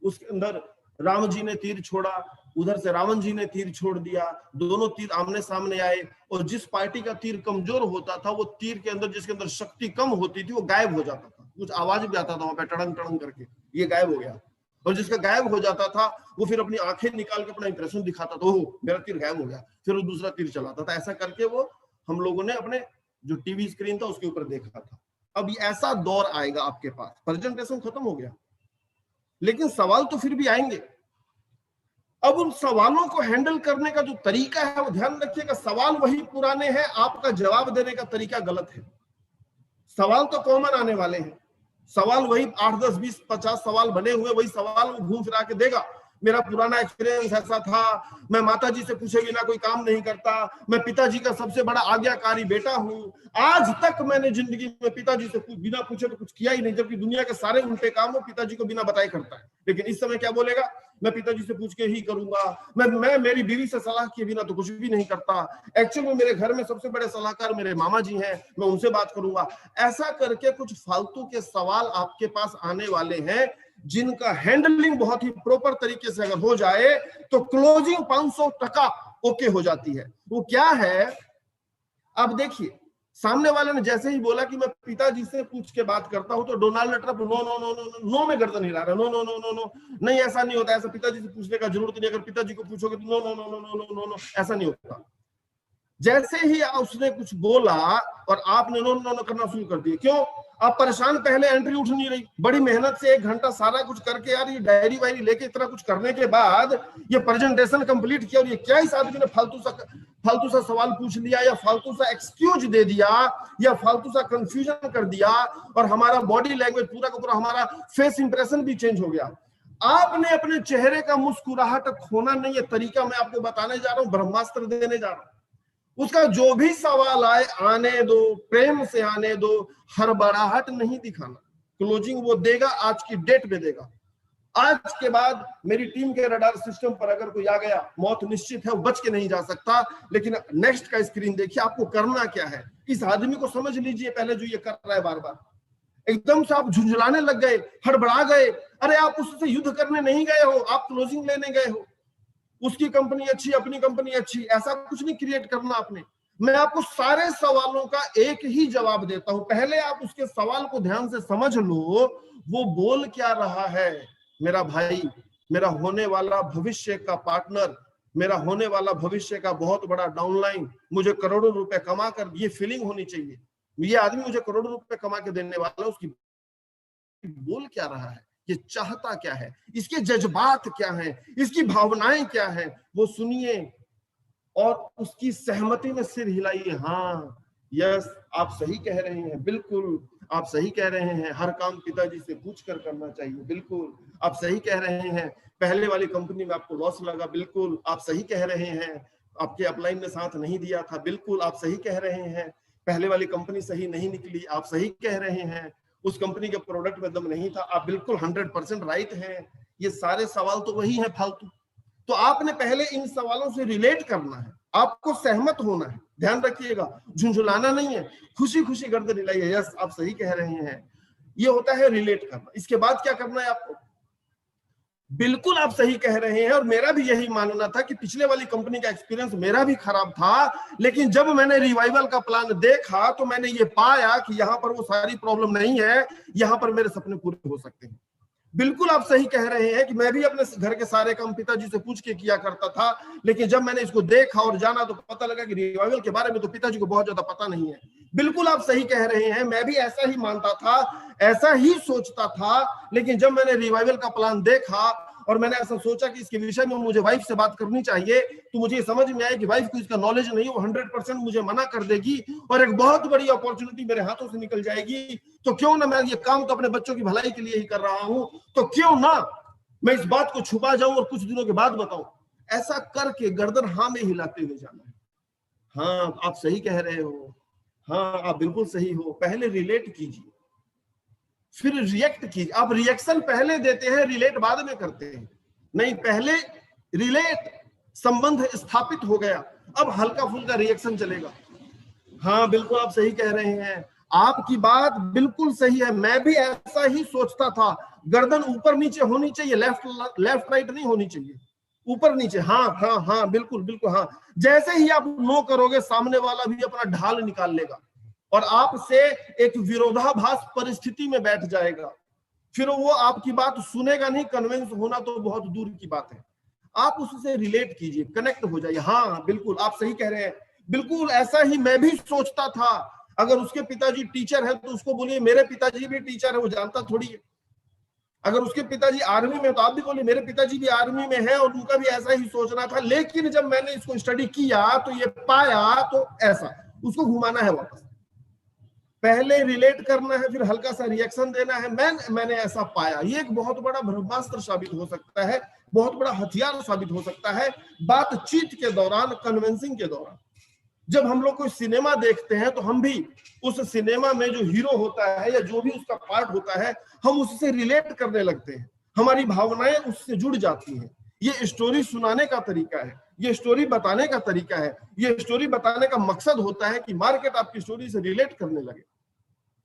उसके अंदर राम जी ने तीर छोड़ा, उधर से रावण जी ने तीर छोड़ दिया, दोनों तीर आमने सामने आए और जिस पार्टी का तीर कमजोर होता था वो तीर के अंदर, जिसके अंदर शक्ति कम होती थी, वो गायब हो जाता था, कुछ आवाज भी आता था वहां पे टड़ंग टड़ंग करके, ये गायब हो गया। और जिसका गायब हो जाता था वो फिर अपनी आंखें निकाल के अपना इंप्रेशन दिखाता था, ओह मेरा तीर गायब हो गया, फिर वो दूसरा तीर चलाता था। ऐसा करके वो हम लोगों ने अपने जो टीवी स्क्रीन था उसके ऊपर देखा था। अब ऐसा दौर आएगा आपके पास, प्रेजेंटेशन खत्म हो गया लेकिन सवाल तो फिर भी आएंगे। अब उन सवालों को हैंडल करने का जो तरीका है वो ध्यान रखिएगा, सवाल वही पुराने हैं, आपका जवाब देने का तरीका गलत है। सवाल तो कॉमन आने वाले हैं, सवाल वही 8, 10, 20, 50 सवाल बने हुए, वही सवाल वो घूम फिरा के देगा। मेरा पुराना एक्सपीरियंस ऐसा था, मैं माताजी से पूछे बिना कोई काम नहीं करता, मैं पिताजी का सबसे बड़ा आज्ञाकारी बेटा हूं, आज तक मैंने जिंदगी में पिताजी से बिना पूछे तो कुछ किया ही नहीं, जबकि दुनिया के सारे उल्टे काम वो पिताजी को बिना बताए करता है। लेकिन इस समय क्या बोलेगा, मैं पिताजी से पूछ के ही करूंगा, मैं मेरी बीवी से सलाह किए बिना तो कुछ भी नहीं करता, एक्चुअली में मेरे घर में सबसे बड़े सलाहकार मेरे मामा जी हैं, मैं उनसे बात करूंगा। ऐसा करके कुछ फालतू के सवाल आपके पास आने वाले हैं जिनका हैंडलिंग बहुत ही प्रॉपर तरीके से अगर हो जाए तो क्लोजिंग 500% ओके हो जाती है। वो क्या है, अब देखिए, सामने वाले ने जैसे ही बोला कि मैं पिताजी से पूछ के बात करता हूं तो Donald Trump no no no no no में गर्दन हिला रहा है, no no no no no, नहीं ऐसा नहीं होता, ऐसा पिताजी से पूछने का जरूरत नहीं, अगर पिताजी को पूछोगे तो no no no no no no no, ऐसा नहीं होता। जैसे ही उसने कुछ बोला और आपने नो नो नो करना शुरू कर दिया, क्यों? आप परेशान, पहले एंट्री उठ नहीं रही, बड़ी मेहनत से 1 घंटा सारा कुछ करके यार ये डायरी वायरी लेके इतना कुछ करने के बाद ये प्रेजेंटेशन कंप्लीट किया और ये क्या इस आदमी ने फालतू सा सवाल पूछ लिया या फालतू सा एक्सक्यूज दे दिया या फालतू सा कंफ्यूजन कर दिया और हमारा बॉडी लैंग्वेज पूरा का पूरा, हमारा फेस इंप्रेशन भी चेंज हो गया। आपने अपने चेहरे का मुस्कुराहट खोना नहीं है, तरीका मैं आपको बताने जा रहा हूं, ब्रह्मास्त्र देने जा रहा हूं। उसका जो भी सवाल आए आने दो, प्रेम से आने दो, हड़बड़ाहट नहीं दिखाना। क्लोजिंग वो देगा, आज की डेट में देगा। आज के बाद मेरी टीम के रडार सिस्टम पर अगर कोई आ गया, मौत निश्चित है, वो बच के नहीं जा सकता। लेकिन नेक्स्ट का स्क्रीन देखिए, आपको करना क्या है। इस आदमी को समझ लीजिए पहले जो ये कर रहा है, बार बार एकदम से आप झुंझलाने लग गए, हड़बड़ा गए। अरे आप उससे युद्ध करने नहीं गए हो, आप क्लोजिंग लेने गए हो। उसकी कंपनी अच्छी, अपनी कंपनी अच्छी, ऐसा कुछ नहीं क्रिएट करना आपने। मैं आपको सारे सवालों का एक ही जवाब देता हूं, पहले आप उसके सवाल को ध्यान से समझ लो, वो बोल क्या रहा है। मेरा भाई, मेरा होने वाला भविष्य का पार्टनर, मेरा होने वाला भविष्य का बहुत बड़ा डाउनलाइन, मुझे करोड़ों रुपए कमा कर, ये फीलिंग होनी चाहिए, ये आदमी मुझे करोड़ों रुपए कमा के देने वाला, उसकी बोल क्या रहा है, ये चाहता क्या है, इसके जज्बात क्या हैं, इसकी भावनाएं क्या हैं, वो सुनिए और उसकी सहमति में सिर हिलाइए। हाँ, यस, आप सही कह रहे हैं, बिल्कुल आप सही कह रहे हैं, हर काम पिताजी से पूछ कर करना चाहिए, बिल्कुल आप सही कह रहे हैं, पहले वाली कंपनी में आपको लॉस लगा, बिल्कुल आप सही कह रहे हैं, आपके अपलाइन ने साथ नहीं दिया था, बिल्कुल आप सही कह रहे हैं, पहले वाली कंपनी सही नहीं निकली, आप सही कह रहे हैं, उस कंपनी के प्रोडक्ट में दम नहीं था, आप बिल्कुल 100% राइट हैं। ये सारे सवाल तो वही है फालतू। तो आपने पहले इन सवालों से रिलेट करना है, आपको सहमत होना है, ध्यान रखिएगा, झुंझुलाना नहीं है, खुशी खुशी गर्दन हिलाइए, यस आप सही कह रहे हैं। ये होता है रिलेट करना। इसके बाद क्या करना है आपको, बिल्कुल आप सही कह रहे हैं और मेरा भी यही मानना था कि पिछले वाली कंपनी का एक्सपीरियंस मेरा भी खराब था, लेकिन जब मैंने रिवाइवल का प्लान देखा तो मैंने ये पाया कि यहाँ पर वो सारी प्रॉब्लम नहीं है, यहाँ पर मेरे सपने पूरे हो सकते हैं। बिल्कुल आप सही कह रहे हैं कि मैं भी अपने घर के सारे काम पिताजी से पूछ के किया करता था, लेकिन जब मैंने इसको देखा और जाना तो पता लगा कि रिवाइवल के बारे में तो पिताजी को बहुत ज्यादा पता नहीं है। बिल्कुल आप सही कह रहे हैं, मैं भी ऐसा ही मानता था, ऐसा ही सोचता था, लेकिन जब मैंने रिवाइवल का प्लान देखा और मैंने ऐसा सोचा कि इसके विषय में मुझे वाइफ से बात करनी चाहिए, तो मुझे समझ में आया कि वाइफ को इसका नॉलेज नहीं, वो 100% मुझे मना कर देगी और एक बहुत बड़ी अपॉर्चुनिटी मेरे हाथों से निकल जाएगी। तो क्यों ना, मैं ये काम तो अपने बच्चों की भलाई के लिए ही कर रहा हूं, तो क्यों ना मैं इस बात को छुपा जाऊं और कुछ दिनों के बाद बताऊं। ऐसा करके गर्दन हाँ में हिलाते हुए जाना है। हाँ आप सही कह रहे हो, हाँ आप बिल्कुल सही हो। पहले रिलेट कीजिए, फिर रिएक्ट कीजिए। आप रिएक्शन पहले देते हैं, रिलेट बाद में करते हैं। नहीं, पहले रिलेट, संबंध स्थापित हो गया, अब हल्का फुल्का रिएक्शन चलेगा। हाँ बिल्कुल आप सही कह रहे हैं, आपकी बात बिल्कुल सही है। मैं भी ऐसा ही सोचता था, गर्दन ऊपर नीचे होनी चाहिए, लेफ्ट राइट नहीं होनी चाहिए, ऊपर नीचे। हाँ हाँ हाँ बिल्कुल बिल्कुल। हाँ, जैसे ही आप नो करोगे, सामने वाला भी अपना ढाल निकाल लेगा और आपसे एक विरोधाभास परिस्थिति में बैठ जाएगा। फिर वो आपकी बात सुनेगा नहीं, कन्विंस होना तो बहुत दूर की बात है। आप उससे रिलेट कीजिए, कनेक्ट हो जाइए। हाँ बिल्कुल आप सही कह रहे हैं, बिल्कुल ऐसा ही मैं भी सोचता था। अगर उसके पिताजी टीचर है तो उसको बोलिए मेरे पिताजी भी टीचर है, वो जानता थोड़ी है। अगर उसके पिताजी आर्मी में, तो आप भी बोलिए मेरे पिताजी भी आर्मी में है और उनका भी ऐसा ही सोचना था, लेकिन जब मैंने इसको स्टडी किया तो ये पाया, तो ऐसा उसको घुमाना है वापस। पहले रिलेट करना है, फिर हल्का सा रिएक्शन देना है, मैंने ऐसा पाया। ये एक बहुत बड़ा ब्रह्मास्त्र साबित हो सकता है, बहुत बड़ा हथियार साबित हो सकता है बातचीत के दौरान, कन्विंसिंग के दौरान। जब हम लोग कोई सिनेमा देखते हैं तो हम भी उस सिनेमा में जो हीरो होता है या जो भी उसका पार्ट होता है, हम उससे रिलेट करने लगते हैं, हमारी भावनाएं उससे जुड़ जाती हैं। ये स्टोरी सुनाने का तरीका है, ये स्टोरी बताने का तरीका है। ये स्टोरी बताने का मकसद होता है कि मार्केट आपकी स्टोरी से रिलेट करने लगे।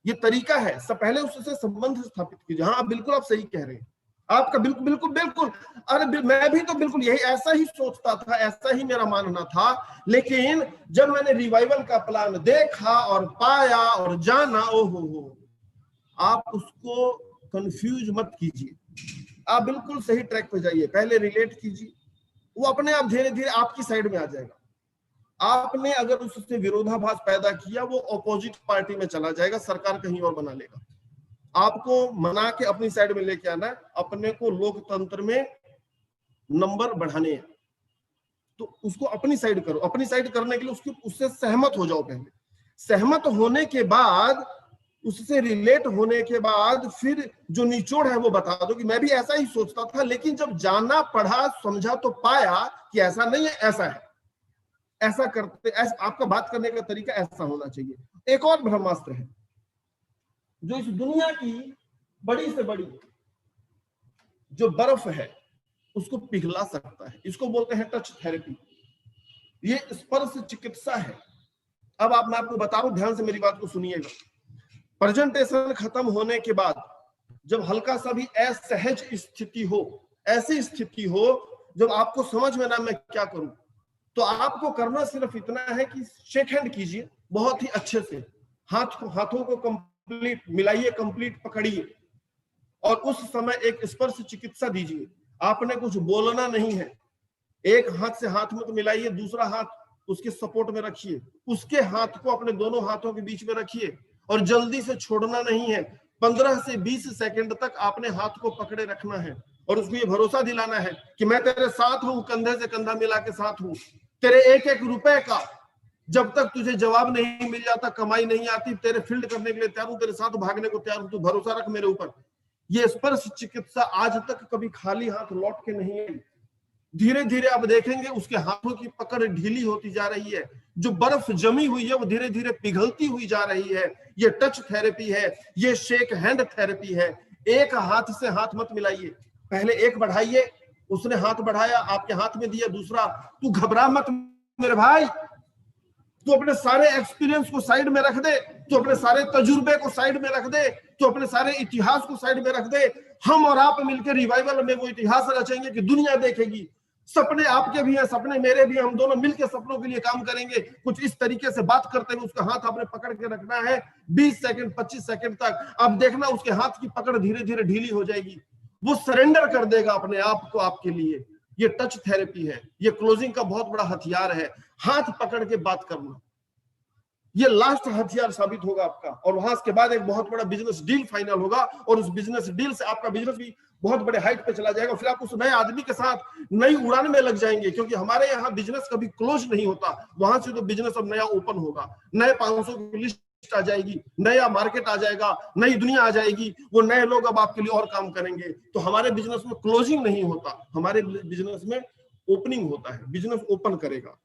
ये तरीका है, सब पहले उससे संबंध स्थापित कीजिए। हाँ बिल्कुल आप सही कह रहे हैं, आपका बिल्कुल बिल्कुल बिल्कुल। अरे मैं भी तो बिल्कुल यही ऐसा ही सोचता था, ऐसा ही मेरा मानना था। लेकिन जब मैंने रिवाइवल का प्लान देखा और पाया और जाना, हो, आप उसको कंफ्यूज मत कीजिए, आप बिल्कुल सही ट्रैक पे जाइए। पहले रिलेट कीजिए, वो अपने आप धीरे धीरे आपकी साइड में आ जाएगा। आपने अगर उससे विरोधाभास पैदा किया, वो ऑपोजिट पार्टी में चला जाएगा, सरकार कहीं और बना लेगा। आपको मना के अपनी साइड में लेके आना है, अपने को लोकतंत्र में नंबर बढ़ाने हैं, तो उसको अपनी साइड करो। अपनी साइड करने के लिए उससे सहमत हो जाओ। पहले सहमत होने के बाद, उससे रिलेट होने के बाद, फिर जो निचोड़ है वो बता दो कि मैं भी ऐसा ही सोचता था, लेकिन जब जाना, पढ़ा, समझा तो पाया कि ऐसा नहीं है, ऐसा है। ऐसा करते, आपका बात करने का तरीका ऐसा होना चाहिए। एक और ब्रह्मास्त्र है जो इस दुनिया की बड़ी से बड़ी जो बर्फ है उसको पिघला सकता है, इसको बोलते हैं टच थेरेपी। ये स्पर्श चिकित्सा है। अब मैं आपको बता रहा हूं, ध्यान से मेरी बात को सुनिएगा। प्रेजेंटेशन खत्म होने के बाद जब हल्का सा भी असहज स्थिति हो, ऐसी स्थिति हो जब आपको समझ में ना मैं क्या करूं, तो आपको करना सिर्फ इतना है कि शेक हैंड कीजिए बहुत ही अच्छे से, हाथों को कंप्लीट मिलाइए, कंप्लीट पकड़िए और उस समय एक स्पर्श चिकित्सा दीजिए। आपने कुछ बोलना नहीं है, एक हाथ से हाथ मत मिलाइए, दूसरा हाथ उसके सपोर्ट में रखिए, उसके हाथ को अपने दोनों हाथों के बीच में रखिए और जल्दी से छोड़ना नहीं है। 15 से 20 सेकंड तक आपने हाथ को पकड़े रखना है और उसको ये भरोसा दिलाना है कि मैं तेरे साथ हूं, कंधे से कंधा मिला के साथ हूं। तेरे एक एक रुपए का जब तक तुझे जवाब नहीं मिल जाता, कमाई नहीं आती, तेरे फील्ड करने के लिए तैयार हूं, तेरे साथ भागने को तैयार हूं, तू भरोसा रख मेरे ऊपर। ये स्पर्श चिकित्सा आज तक कभी खाली हाथ लौट के नहीं आई। धीरे धीरे आप देखेंगे उसके हाथों की पकड़ ढीली होती जा रही है, जो बर्फ जमी हुई है वो धीरे धीरे पिघलती हुई जा रही है। ये टच थेरेपी है, ये शेक हैंड थेरेपी है। एक हाथ से हाथ मत मिलाइए, पहले एक बढ़ाइए, उसने हाथ बढ़ाया, आपके हाथ में दिया दूसरा। तू घबरा मत मेरे भाई, तू अपने सारे एक्सपीरियंस को साइड में रख दे, तू अपने सारे तजुर्बे को साइड में रख दे, तू अपने सारे इतिहास को साइड में रख दे। हम और आप मिलकर रिवाइवल में वो इतिहास रचेंगे कि दुनिया देखेगी। सपने आपके भी हैं, सपने मेरे भी, हम दोनों मिलकर सपनों के लिए काम करेंगे। कुछ इस तरीके से बात करते हुए उसका हाथ आपने पकड़ के रखना है 20 सेकंड 25 सेकंड तक। अब देखना उसके हाथ की पकड़ धीरे धीरे ढीली हो जाएगी, वो सरेंडर कर देगा अपने आप को आपके लिए। ये टच थेरेपी है, ये क्लोजिंग का बहुत बड़ा हथियार है, हाथ पकड़ के बात करना। ये लास्ट हथियार साबित होगा आपका, और वहां के बाद एक बहुत बड़ा बिजनेस डील फाइनल होगा, और उस बिजनेस डील से आपका बिजनेस भी बहुत बड़े हाइट पे चला जाएगा। फिर आप उस नए आदमी के साथ नई उड़ान में लग जाएंगे, क्योंकि हमारे यहाँ बिजनेस कभी क्लोज नहीं होता, वहां से तो बिजनेस अब नया ओपन होगा, नए 500 की लिस्ट आ जाएगी, नया मार्केट आ जाएगा, नई दुनिया आ जाएगी, वो नए लोग अब आपके लिए और काम करेंगे। तो हमारे बिजनेस में क्लोजिंग नहीं होता, हमारे बिजनेस में ओपनिंग होता है, बिजनेस ओपन करेगा।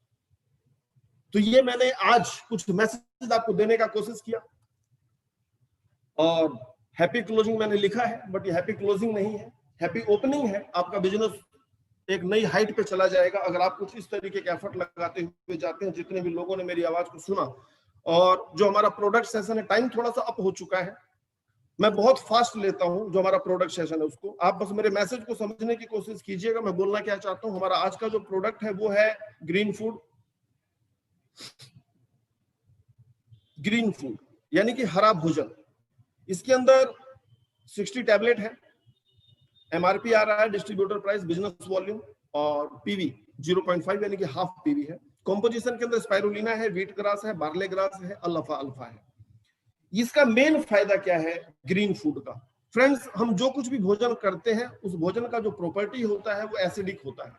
तो ये मैंने आज कुछ मैसेज आपको देने का कोशिश किया, और हैप्पी क्लोजिंग मैंने लिखा है, बट ये हैप्पी क्लोजिंग नहीं है, हैप्पी ओपनिंग है। आपका बिजनेस एक नई हाइट पे चला जाएगा अगर आप कुछ इस तरीके के एफर्ट लगाते हुए जाते हैं। जितने भी लोगों ने मेरी आवाज को सुना, और जो हमारा प्रोडक्ट सेशन है, टाइम थोड़ा सा अप हो चुका है, मैं बहुत फास्ट लेता हूं जो हमारा प्रोडक्ट सेशन है उसको। आप बस मेरे मैसेज को समझने की कोशिश कीजिएगा, मैं बोलना क्या चाहता हूं। हमारा आज का जो प्रोडक्ट है वो है ग्रीन फूड। ग्रीन फूड यानी कि हरा भोजन। इसके अंदर 60 टैबलेट है, एमआरपी आ रहा है, डिस्ट्रीब्यूटर प्राइस, बिजनेस वॉल्यूम, और पीवी 0.5 यानी कि हाफ पीवी है। कंपोजिशन के अंदर स्पाइरुलिना है, व्हीट ग्रास है, बार्ले ग्रास है, अल्फा अल्फा है। इसका मेन फायदा क्या है ग्रीन फूड का? फ्रेंड्स, हम जो कुछ भी भोजन करते हैं उस भोजन का जो प्रॉपर्टी होता है वो एसिडिक होता है,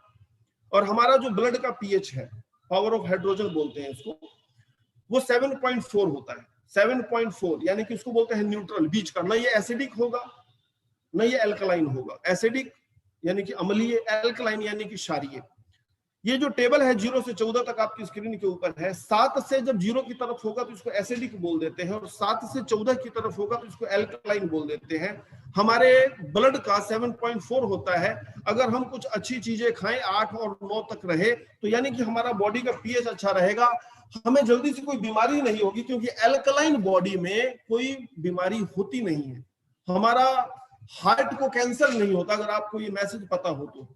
और हमारा जो ब्लड का पीएच है, पावर ऑफ हाइड्रोजन बोलते हैं इसको, वो 7.4 होता है। 7.4 यानी कि उसको बोलते हैं न्यूट्रल, बीच का। ना ये एसिडिक होगा ना ये एल्कलाइन होगा। एसिडिक यानी कि अम्लीय, एल्कलाइन यानी कि क्षारीय। ये जो टेबल है 0 से 14 तक आपकी स्क्रीन के ऊपर है, 7 से जब 0 की तरफ होगा तो इसको एसिडिक बोल देते हैं, और 7 से 14 की तरफ होगा तो इसको एल्कलाइन बोल देते हैं। हमारे ब्लड का 7.4 होता है। अगर हम कुछ अच्छी चीजें खाएं, 8 और 9 तक रहे, तो यानी कि हमारा बॉडी का पीएच अच्छा रहेगा, हमें जल्दी से कोई बीमारी नहीं होगी, क्योंकि एल्कलाइन बॉडी में कोई बीमारी होती नहीं है। हमारा हार्ट को कैंसर नहीं होता, अगर आपको ये मैसेज पता हो तो।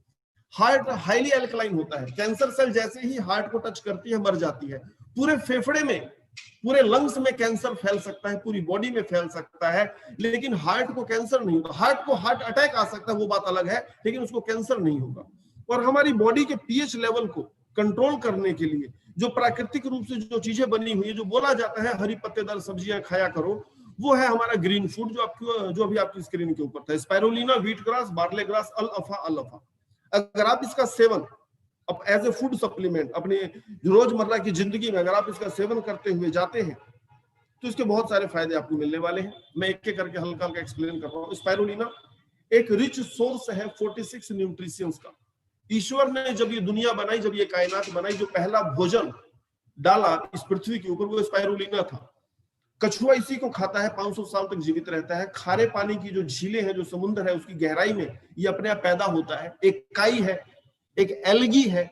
हार्ट हाईली एल्कलाइन होता है, कैंसर सेल जैसे ही हार्ट को टच करती है मर जाती है। पूरे फेफड़े में, पूरे लंग्स में कैंसर फैल सकता है, पूरी बॉडी में फैल सकता है, लेकिन हार्ट को कैंसर नहीं होता। हार्ट को हार्ट अटैक आ सकता है, वो बात अलग है, लेकिन उसको कैंसर नहीं होगा। और हमारी बॉडी के पीएच लेवल को कंट्रोल करने के लिए जो प्राकृतिक रूप से जो चीजें बनी हुई है, जो बोला जाता है हरी पत्तेदार सब्जियां खाया करो, वो है हमारा ग्रीन फूड, जो अभी आपकी स्क्रीन के ऊपर था। Spirulina, wheat grass, barley grass, alpha alpha. अगर आप इसका सेवन अब एज ए फूड सप्लीमेंट अपनी रोजमर्रा की जिंदगी में अगर आप इसका सेवन करते हुए जाते हैं, तो इसके बहुत सारे फायदे आपको मिलने वाले हैं। मैं एक एक करके हल्का हल्का एक्सप्लेन कर रहा हूँ। स्पाइरुलिना एक रिच सोर्स है 46 न्यूट्रिशंस का। ईश्वर ने जब ये दुनिया बनाई, जब ये कायनात बनाई, जो पहला भोजन डाला इस पृथ्वी के ऊपर वो स्पाइरुलिना था। कछुआ इसी को खाता है, 500 साल तक जीवित रहता है। खारे पानी की जो झीलें हैं, जो समुद्र है, उसकी गहराई में ये अपने आप पैदा होता है। एक काई है, एक एल्गी है,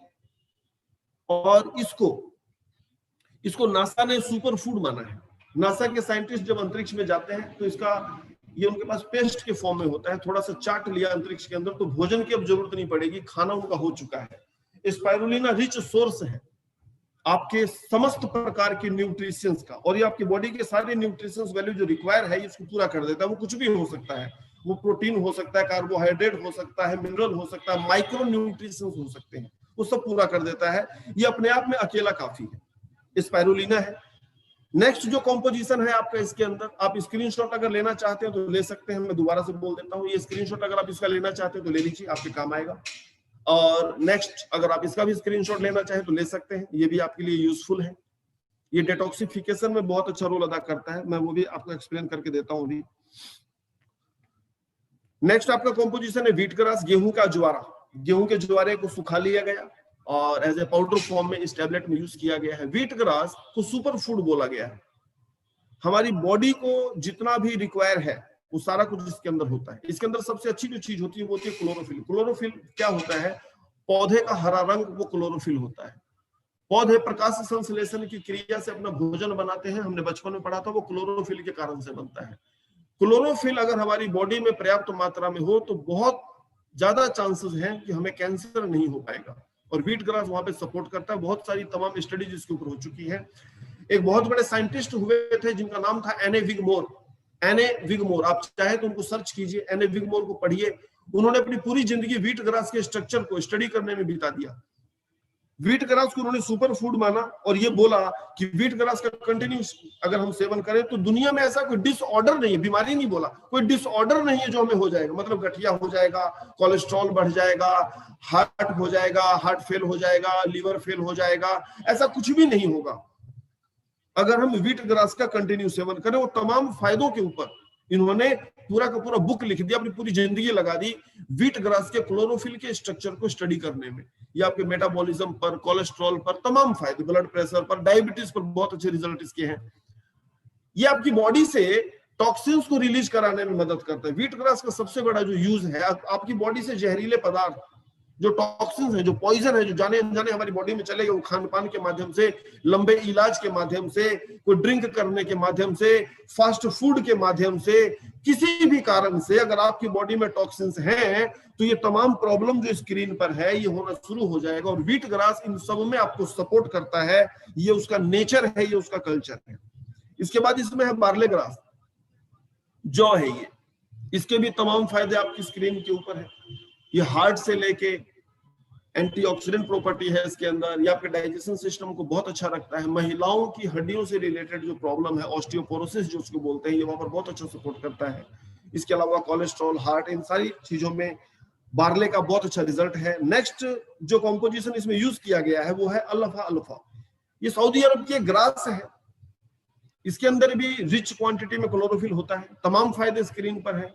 और इसको नासा ने सुपर फूड माना है। नासा के साइंटिस्ट जब अंतरिक्ष में जाते हैं तो इसका ये उनके पास पेस्ट के फॉर्म में होता है। थोड़ा सा चाट लिया अंतरिक्ष के अंदर तो भोजन की अब जरूरत नहीं पड़ेगी, खाना उनका हो चुका है। स्पाइरुलिना रिच सोर्स है आपके समस्त प्रकार के न्यूट्रिशंस का, और ये आपकी बॉडी के सारे न्यूट्रिशंस वैल्यू जो रिक्वायर है इसको पूरा कर देता है। वो कुछ भी हो सकता है, वो प्रोटीन हो सकता है, कार्बोहाइड्रेट हो सकता है, मिनरल हो सकता है, माइक्रो न्यूट्रिशंस हो सकते हैं, वो सब पूरा कर देता है। ये अपने आप में अकेला काफी है, स्पाइरुलिना है। नेक्स्ट जो कॉम्पोजिशन है आपका इसके अंदर, आप स्क्रीनशॉट अगर लेना चाहते हैं तो ले सकते हैं, मैं दोबारा से बोल देता हूँ। ये स्क्रीनशॉट अगर आप इसका लेना चाहते हैं तो ले लीजिए, आपके काम आएगा। और नेक्स्ट अगर आप इसका भी स्क्रीनशॉट लेना चाहें तो ले सकते हैं, ये भी आपके लिए यूजफुल है। ये डिटॉक्सिफिकेशन में बहुत अच्छा रोल अदा करता है, मैं वो भी आपको एक्सप्लेन करके देता हूं अभी। नेक्स्ट आपका कॉम्पोजिशन है व्हीट ग्रास, गेहूं का ज्वारा। गेहूं के ज्वारे को सुखा लिया गया और एज ए पाउडर फॉर्म में इस टैबलेट में यूज किया गया है। व्हीट ग्रास को सुपर फूड बोला गया है। हमारी बॉडी को जितना भी रिक्वायर है वो सारा कुछ इसके अंदर होता है। इसके अंदर सबसे अच्छी जो चीज होती है वो होती है क्लोरोफिल। क्लोरोफिल क्या होता है? पौधे का हरा रंग वो क्लोरोफिल होता है। पौधे प्रकाश संश्लेषण की क्रिया से अपना भोजन बनाते हैं, हमने बचपन में पढ़ा था, वो क्लोरोफिल के कारण से बनता है। क्लोरोफिल अगर हमारी बॉडी में पर्याप्त मात्रा में हो तो बहुत ज्यादा चांसेस हैं कि हमें कैंसर नहीं हो पाएगा, और व्हीट ग्रास वहां पे सपोर्ट करता है। बहुत सारी तमाम स्टडीज इसके ऊपर हो चुकी है। एक बहुत बड़े साइंटिस्ट हुए थे जिनका नाम था एने विगमोर। एने विगमोर, आप चाहे तो उनको सर्च कीजिए, एने विगमोर को पढ़िए। उन्होंने अपनी पूरी जिंदगी व्हीट ग्रास के स्ट्रक्चर को स्टडी करने में बिता दिया। व्हीट ग्रास को उन्होंने सुपर फूड माना और ये बोला कि व्हीट ग्रास का कंटिन्यू अगर हम सेवन करें तो दुनिया में ऐसा कोई डिसऑर्डर नहीं है, बीमारी नहीं बोला, कोई डिसऑर्डर नहीं है जो हमें हो जाएगा, मतलब गठिया हो जाएगा, कोलेस्ट्रॉल बढ़ जाएगा, हार्ट हो जाएगा, हार्ट फेल हो जाएगा, लीवर फेल हो जाएगा, ऐसा कुछ भी नहीं होगा अगर हम व्हीट ग्रास का कंटिन्यू सेवन करें। वो तमाम फायदों के ऊपर इन्होंने पूरा का पूरा बुक लिख दिया, अपनी पूरी जिंदगी लगा दी व्हीट ग्रास के क्लोरोफिल के स्ट्रक्चर को स्टडी करने में। ये आपके मेटाबॉलिज्म पर, कोलेस्ट्रॉल पर तमाम फायदे, ब्लड प्रेशर पर, डायबिटीज पर बहुत अच्छे रिजल्ट इसके हैं। ये आपकी बॉडी से टॉक्सिन्स को रिलीज कराने में मदद करता है। व्हीट ग्रास का सबसे बड़ा जो यूज है, आपकी बॉडी से जहरीले पदार्थ, जो टॉक्सिन्स है, जो पॉइजन है, जो जाने अनजाने हमारी बॉडी में चले गए, वो खान पान के माध्यम से, लंबे इलाज के माध्यम से, कोई ड्रिंक करने के माध्यम से, फास्ट फूड के माध्यम से, किसी भी कारण से अगर आपकी बॉडी में टॉक्सिन्स हैं तो ये तमाम प्रॉब्लम जो स्क्रीन पर है ये होना शुरू हो जाएगा। और व्हीट ग्रास इन सब में आपको सपोर्ट करता है, ये उसका नेचर है, ये उसका कल्चर है। इसके बाद इसमें है बार्ले ग्रास, जौ है ये, इसके भी तमाम फायदे आपकी स्क्रीन के ऊपर है। ये हार्ट से लेके एंटीऑक्सीडेंट प्रॉपर्टी है इसके अंदर, ये आपके डाइजेशन सिस्टम को बहुत अच्छा रखता है। महिलाओं की हड्डियों से रिलेटेड जो प्रॉब्लम है, ऑस्टियोपोरोसिस जो उसको बोलते हैं, ये वहां पर बहुत अच्छा सपोर्ट करता है। इसके अलावा कोलेस्ट्रॉल, हार्ट, इन सारी चीजों में बार्ले का बहुत अच्छा रिजल्ट है। नेक्स्ट जो कॉम्पोजिशन इसमें यूज किया गया है वो है अल्फा अल्फा। ये सऊदी अरब की ग्रास है, इसके अंदर भी रिच क्वांटिटी में क्लोरोफिल होता है। तमाम फायदे स्क्रीन पर है।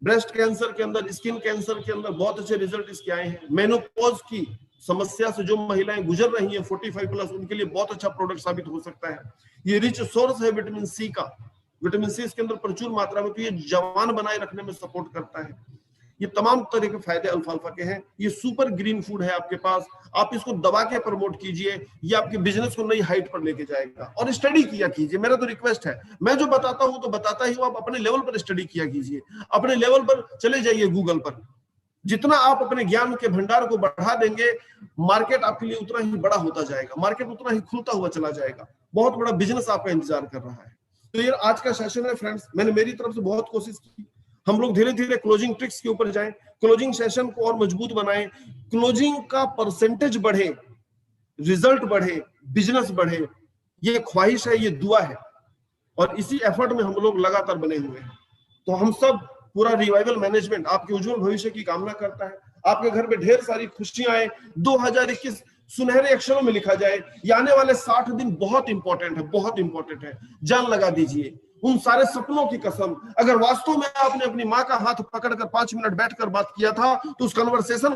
ब्रेस्ट कैंसर के अंदर, स्किन कैंसर के अंदर बहुत अच्छे रिजल्ट इसके आए हैं। मेनोपॉज की समस्या से जो महिलाएं गुजर रही हैं 45 प्लस, उनके लिए बहुत अच्छा प्रोडक्ट साबित हो सकता है। ये रिच सोर्स है विटामिन सी का, विटामिन सी इसके अंदर प्रचुर मात्रा में, तो ये जवान बनाए रखने में सपोर्ट करता है। ये तमाम तरह के फायदे अल्फाल्फा के हैं। ये सुपर ग्रीन फूड है आपके पास, आप इसको दबा के प्रमोट कीजिए, ये आपके बिजनेस को नई हाइट पर लेके जाएगा। और स्टडी किया कीजिए, मेरा तो रिक्वेस्ट है, मैं जो बताता हूं तो बताता ही हूं, आप अपने लेवल पर स्टडी किया कीजिए, अपने लेवल पर चले जाइए गूगल पर। जितना आप अपने ज्ञान के भंडार को बढ़ा देंगे, मार्केट आपके लिए उतना ही बड़ा होता जाएगा, मार्केट उतना ही खुलता हुआ चला जाएगा, बहुत बड़ा बिजनेस आपका इंतजार कर रहा है। तो ये आज का सेशन है फ्रेंड्स, मैंने मेरी तरफ से बहुत कोशिश की, हम लोग धीरे धीरे क्लोजिंग ट्रिक्स के ऊपर जाएं, क्लोजिंग सेशन को और मजबूत बनाएं, क्लोजिंग का परसेंटेज बढ़े, रिजल्ट बढ़े, बिजनेस बढ़े, ये ख्वाहिश है, ये दुआ है, और इसी एफर्ट में हम लोग लगातार बने हुए हैं। तो हम सब पूरा रिवाइवल मैनेजमेंट आपके उज्जवल भविष्य की कामना करता है, आपके घर में ढेर सारी खुशियां आए, 2021 सुनहरे अक्षरों में लिखा जाए। ये आने वाले 60 दिन बहुत इंपॉर्टेंट है, बहुत इंपॉर्टेंट है। जान लगा दीजिए उन सारे सपनों की कसम, अगर वास्तव में आपने अपनी माँ का हाथ पकड़कर 5 मिनट बैठकर बात किया था तो उस कन्वर्सेशन